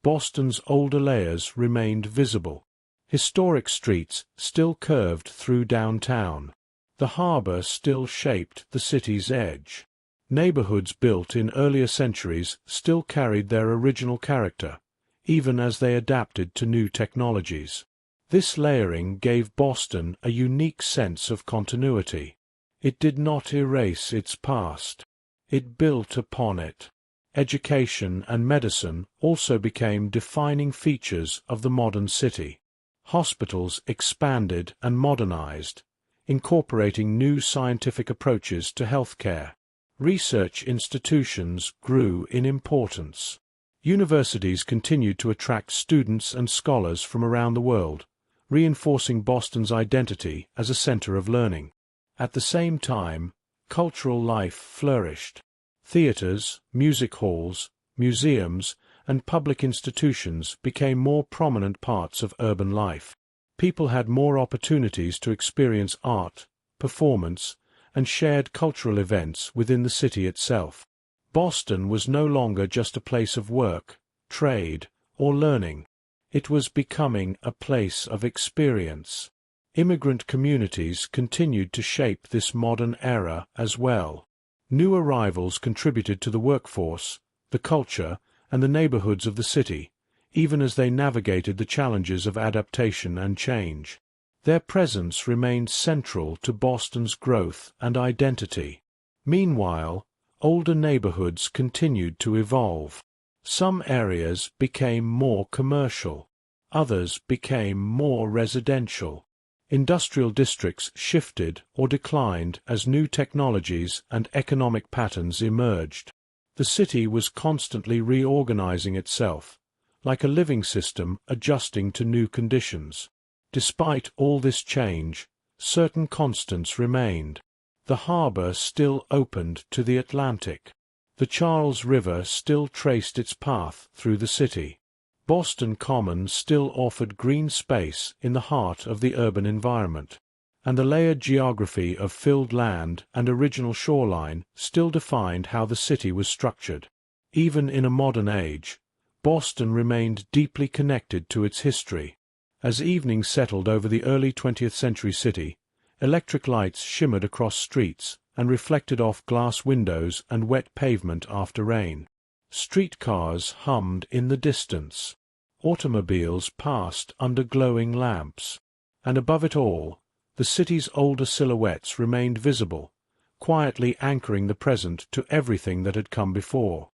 S1: Boston's older layers remained visible. Historic streets still curved through downtown. The harbor still shaped the city's edge. Neighborhoods built in earlier centuries still carried their original character, even as they adapted to new technologies. This layering gave Boston a unique sense of continuity. It did not erase its past. It built upon it. Education and medicine also became defining features of the modern city. Hospitals expanded and modernized, incorporating new scientific approaches to healthcare. Research institutions grew in importance. Universities continued to attract students and scholars from around the world, reinforcing Boston's identity as a center of learning. At the same time, cultural life flourished. Theaters, music halls, museums, and public institutions became more prominent parts of urban life. People had more opportunities to experience art, performance, and shared cultural events within the city itself. Boston was no longer just a place of work, trade, or learning. It was becoming a place of experience. Immigrant communities continued to shape this modern era as well. New arrivals contributed to the workforce, the culture, and the neighborhoods of the city, even as they navigated the challenges of adaptation and change. Their presence remained central to Boston's growth and identity. Meanwhile, older neighborhoods continued to evolve. Some areas became more commercial. Others became more residential. Industrial districts shifted or declined as new technologies and economic patterns emerged. The city was constantly reorganizing itself, like a living system adjusting to new conditions. Despite all this change, certain constants remained. The harbor still opened to the Atlantic. The Charles River still traced its path through the city. Boston Common still offered green space in the heart of the urban environment, and the layered geography of filled land and original shoreline still defined how the city was structured. Even in a modern age, Boston remained deeply connected to its history. As evening settled over the early 20th century city, electric lights shimmered across streets and reflected off glass windows and wet pavement after rain. Streetcars hummed in the distance. Automobiles passed under glowing lamps. And above it all, the city's older silhouettes remained visible, quietly anchoring the present to everything that had come before.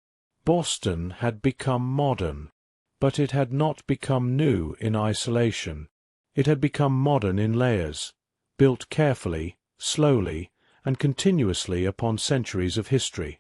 S1: Boston had become modern, but it had not become new in isolation. It had become modern in layers, built carefully, slowly, and continuously upon centuries of history.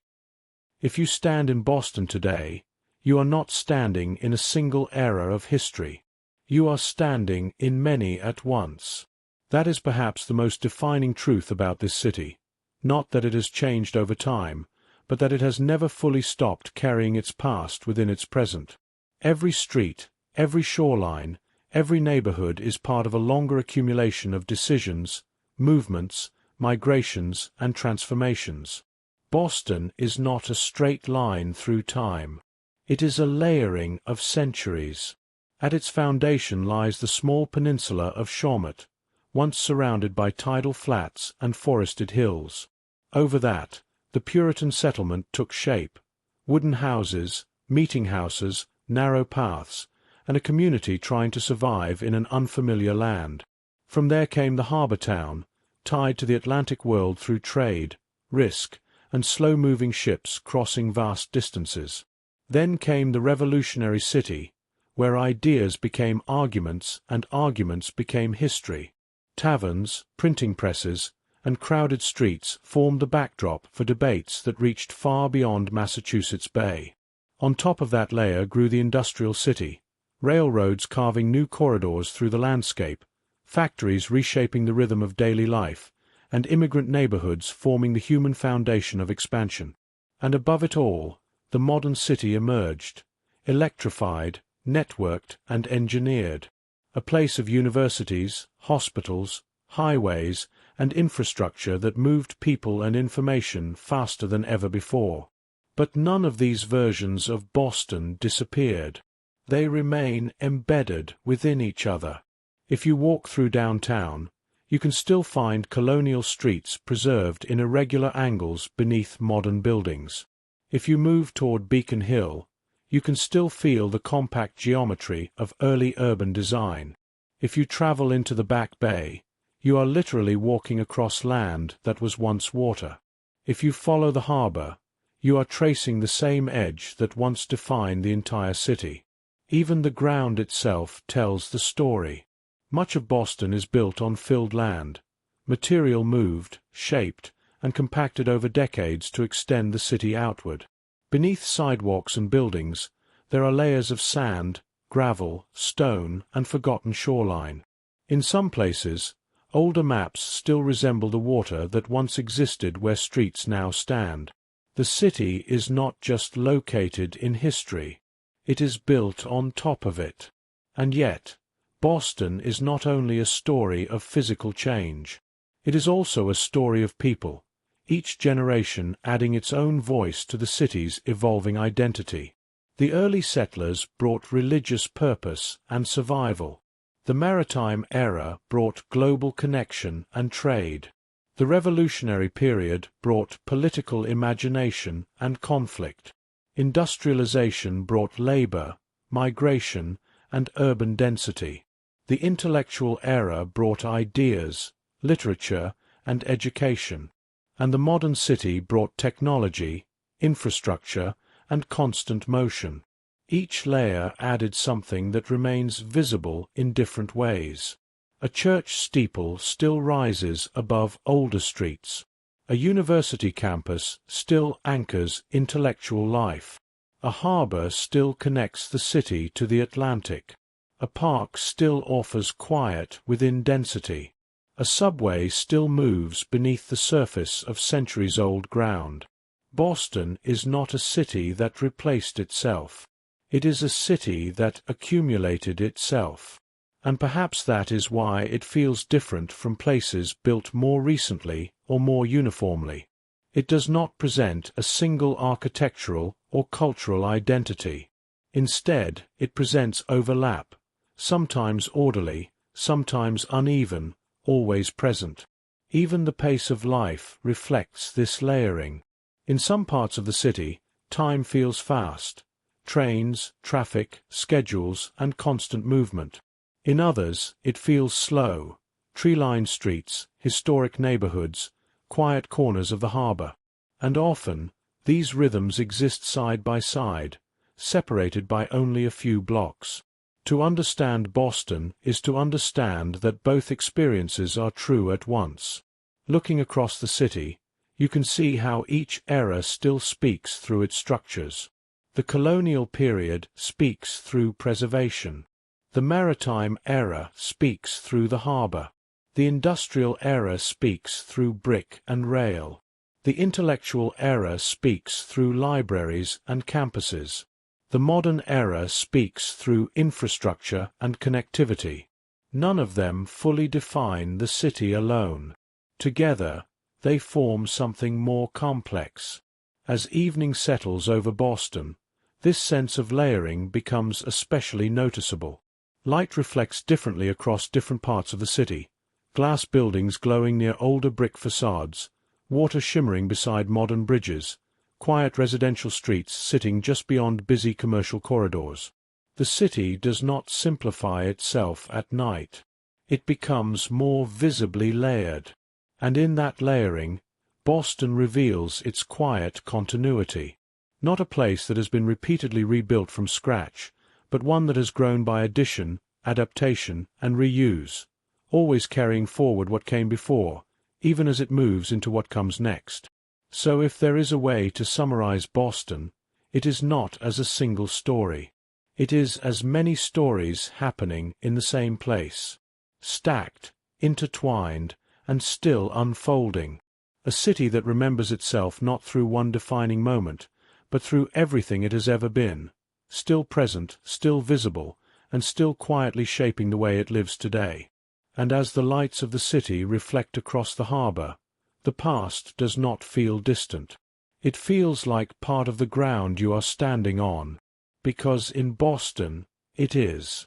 S1: If you stand in Boston today, you are not standing in a single era of history. You are standing in many at once. That is perhaps the most defining truth about this city. Not that it has changed over time, but that it has never fully stopped carrying its past within its present. Every street, every shoreline, every neighborhood is part of a longer accumulation of decisions, movements, migrations, and transformations. Boston is not a straight line through time. It is a layering of centuries. At its foundation lies the small peninsula of Shawmut, once surrounded by tidal flats and forested hills. Over that, the Puritan settlement took shape: wooden houses, meeting houses, narrow paths, and a community trying to survive in an unfamiliar land. From there came the harbor town, tied to the Atlantic world through trade, risk, and slow-moving ships crossing vast distances. Then came the revolutionary city, where ideas became arguments and arguments became history. Taverns, printing presses, and crowded streets formed the backdrop for debates that reached far beyond Massachusetts Bay. On top of that layer grew the industrial city, railroads carving new corridors through the landscape, factories reshaping the rhythm of daily life, and immigrant neighborhoods forming the human foundation of expansion. And above it all, the modern city emerged, electrified, networked, and engineered, a place of universities, hospitals, highways, and infrastructure that moved people and information faster than ever before. But none of these versions of Boston disappeared. They remain embedded within each other. If you walk through downtown, you can still find colonial streets preserved in irregular angles beneath modern buildings. If you move toward Beacon Hill, you can still feel the compact geometry of early urban design. If you travel into the Back Bay, you are literally walking across land that was once water. If you follow the harbor, you are tracing the same edge that once defined the entire city. Even the ground itself tells the story. Much of Boston is built on filled land, material moved, shaped, and compacted over decades to extend the city outward. Beneath sidewalks and buildings, there are layers of sand, gravel, stone, and forgotten shoreline. In some places, older maps still resemble the water that once existed where streets now stand. The city is not just located in history, it is built on top of it. And yet, Boston is not only a story of physical change. It is also a story of people, each generation adding its own voice to the city's evolving identity. The early settlers brought religious purpose and survival. The maritime era brought global connection and trade. The revolutionary period brought political imagination and conflict. Industrialization brought labor, migration, and urban density. The intellectual era brought ideas, literature, and education. And the modern city brought technology, infrastructure, and constant motion. Each layer added something that remains visible in different ways. A church steeple still rises above older streets. A university campus still anchors intellectual life. A harbor still connects the city to the Atlantic. A park still offers quiet within density. A subway still moves beneath the surface of centuries-old ground. Boston is not a city that replaced itself. It is a city that accumulated itself. And perhaps that is why it feels different from places built more recently or more uniformly. It does not present a single architectural or cultural identity. Instead, it presents overlap, sometimes orderly, sometimes uneven, always present. Even the pace of life reflects this layering. In some parts of the city, time feels fast. Trains, traffic, schedules, and constant movement. In others, it feels slow. Tree-lined streets, historic neighborhoods, quiet corners of the harbor. And often, these rhythms exist side by side, separated by only a few blocks. To understand Boston is to understand that both experiences are true at once. Looking across the city, you can see how each era still speaks through its structures. The colonial period speaks through preservation. The maritime era speaks through the harbor. The industrial era speaks through brick and rail. The intellectual era speaks through libraries and campuses. The modern era speaks through infrastructure and connectivity. None of them fully define the city alone. Together, they form something more complex. As evening settles over Boston, this sense of layering becomes especially noticeable. Light reflects differently across different parts of the city. Glass buildings glowing near older brick facades, water shimmering beside modern bridges, quiet residential streets sitting just beyond busy commercial corridors. The city does not simplify itself at night. It becomes more visibly layered. And in that layering, Boston reveals its quiet continuity. Not a place that has been repeatedly rebuilt from scratch, but one that has grown by addition, adaptation, and reuse, always carrying forward what came before, even as it moves into what comes next. So if there is a way to summarize Boston, it is not as a single story. It is as many stories happening in the same place, stacked, intertwined, and still unfolding. A city that remembers itself not through one defining moment, but through everything it has ever been, still present, still visible, and still quietly shaping the way it lives today. And as the lights of the city reflect across the harbor, the past does not feel distant. It feels like part of the ground you are standing on, because in Boston it is.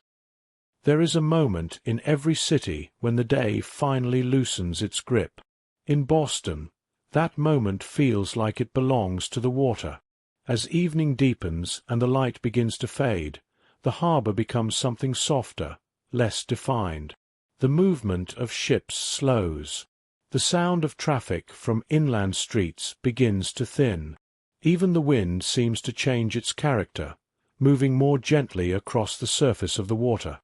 S1: There is a moment in every city when the day finally loosens its grip. In Boston, that moment feels like it belongs to the water. As evening deepens and the light begins to fade, the harbor becomes something softer, less defined. The movement of ships slows. The sound of traffic from inland streets begins to thin. Even the wind seems to change its character, moving more gently across the surface of the water.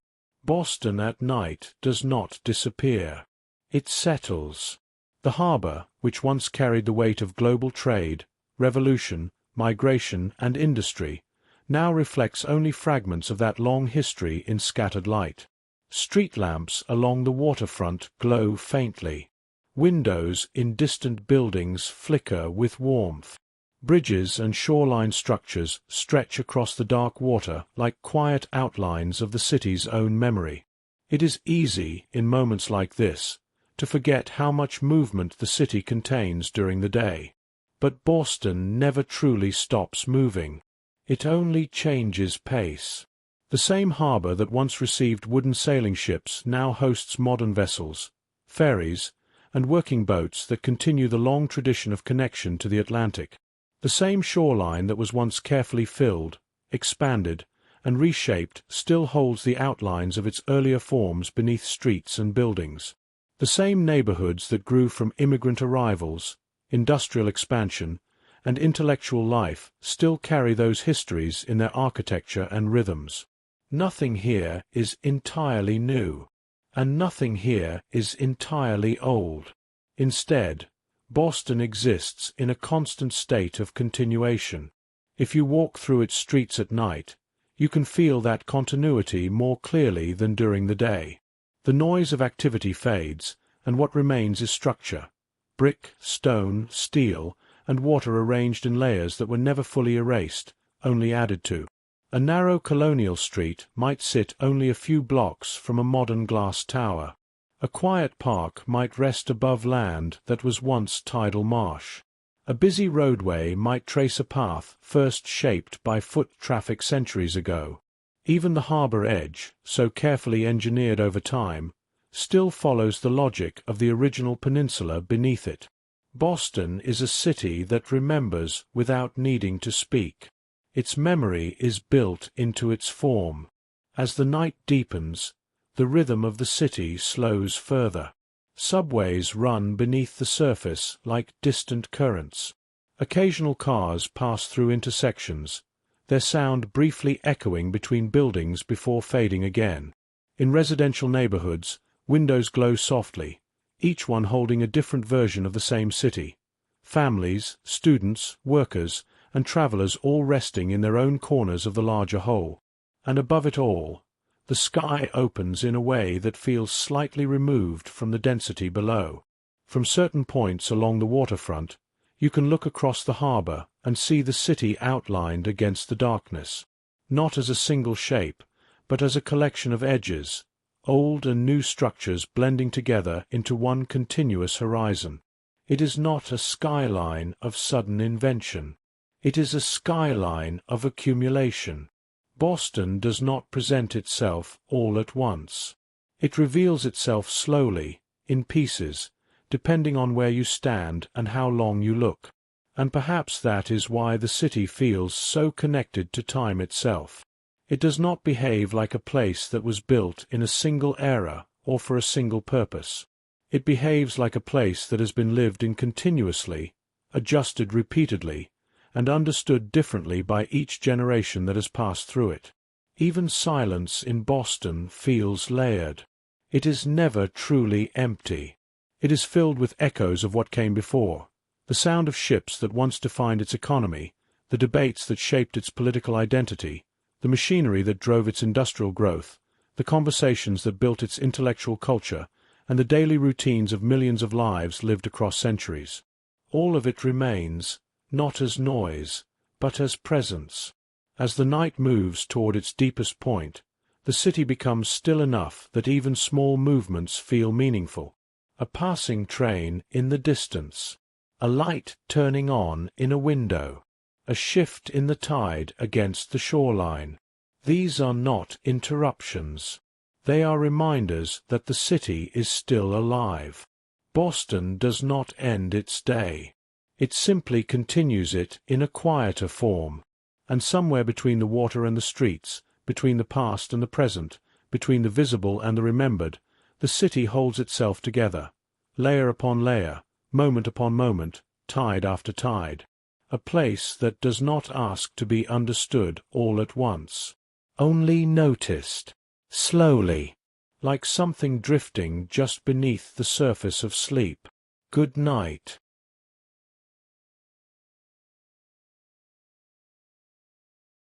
S1: Boston at night does not disappear. It settles. The harbor, which once carried the weight of global trade, revolution, migration, and industry, now reflects only fragments of that long history in scattered light. Street lamps along the waterfront glow faintly. Windows in distant buildings flicker with warmth. Bridges and shoreline structures stretch across the dark water like quiet outlines of the city's own memory. It is easy, in moments like this, to forget how much movement the city contains during the day. But Boston never truly stops moving. It only changes pace. The same harbor that once received wooden sailing ships now hosts modern vessels, ferries, and working boats that continue the long tradition of connection to the Atlantic. The same shoreline that was once carefully filled, expanded, and reshaped still holds the outlines of its earlier forms beneath streets and buildings. The same neighborhoods that grew from immigrant arrivals, industrial expansion, and intellectual life still carry those histories in their architecture and rhythms. Nothing here is entirely new, and nothing here is entirely old. Instead, Boston exists in a constant state of continuation. If you walk through its streets at night, you can feel that continuity more clearly than during the day. The noise of activity fades, and what remains is structure: brick, stone, steel, and water arranged in layers that were never fully erased, only added to. A narrow colonial street might sit only a few blocks from a modern glass tower. A quiet park might rest above land that was once tidal marsh. A busy roadway might trace a path first shaped by foot traffic centuries ago. Even the harbor edge, so carefully engineered over time, still follows the logic of the original peninsula beneath it. Boston is a city that remembers without needing to speak. Its memory is built into its form. As the night deepens, the rhythm of the city slows further. Subways run beneath the surface like distant currents. Occasional cars pass through intersections, their sound briefly echoing between buildings before fading again. In residential neighborhoods, windows glow softly, each one holding a different version of the same city. Families, students, workers, and travelers all resting in their own corners of the larger whole. And above it all, the sky opens in a way that feels slightly removed from the density below. From certain points along the waterfront, you can look across the harbor and see the city outlined against the darkness, not as a single shape, but as a collection of edges, old and new structures blending together into one continuous horizon. It is not a skyline of sudden invention. It is a skyline of accumulation. Boston does not present itself all at once. It reveals itself slowly, in pieces, depending on where you stand and how long you look. And perhaps that is why the city feels so connected to time itself. It does not behave like a place that was built in a single era or for a single purpose. It behaves like a place that has been lived in continuously, adjusted repeatedly, and understood differently by each generation that has passed through it. Even silence in Boston feels layered. It is never truly empty. It is filled with echoes of what came before, the sound of ships that once defined its economy, the debates that shaped its political identity, the machinery that drove its industrial growth, the conversations that built its intellectual culture, and the daily routines of millions of lives lived across centuries. All of it remains, not as noise, but as presence. As the night moves toward its deepest point, the city becomes still enough that even small movements feel meaningful. A passing train in the distance, a light turning on in a window, a shift in the tide against the shoreline. These are not interruptions. They are reminders that the city is still alive. Boston does not end its day. It simply continues it in a quieter form. And somewhere between the water and the streets, between the past and the present, between the visible and the remembered, the city holds itself together, layer upon layer, moment upon moment, tide after tide. A place that does not ask to be understood all at once, only noticed, slowly, like something drifting just beneath the surface of sleep. Good night.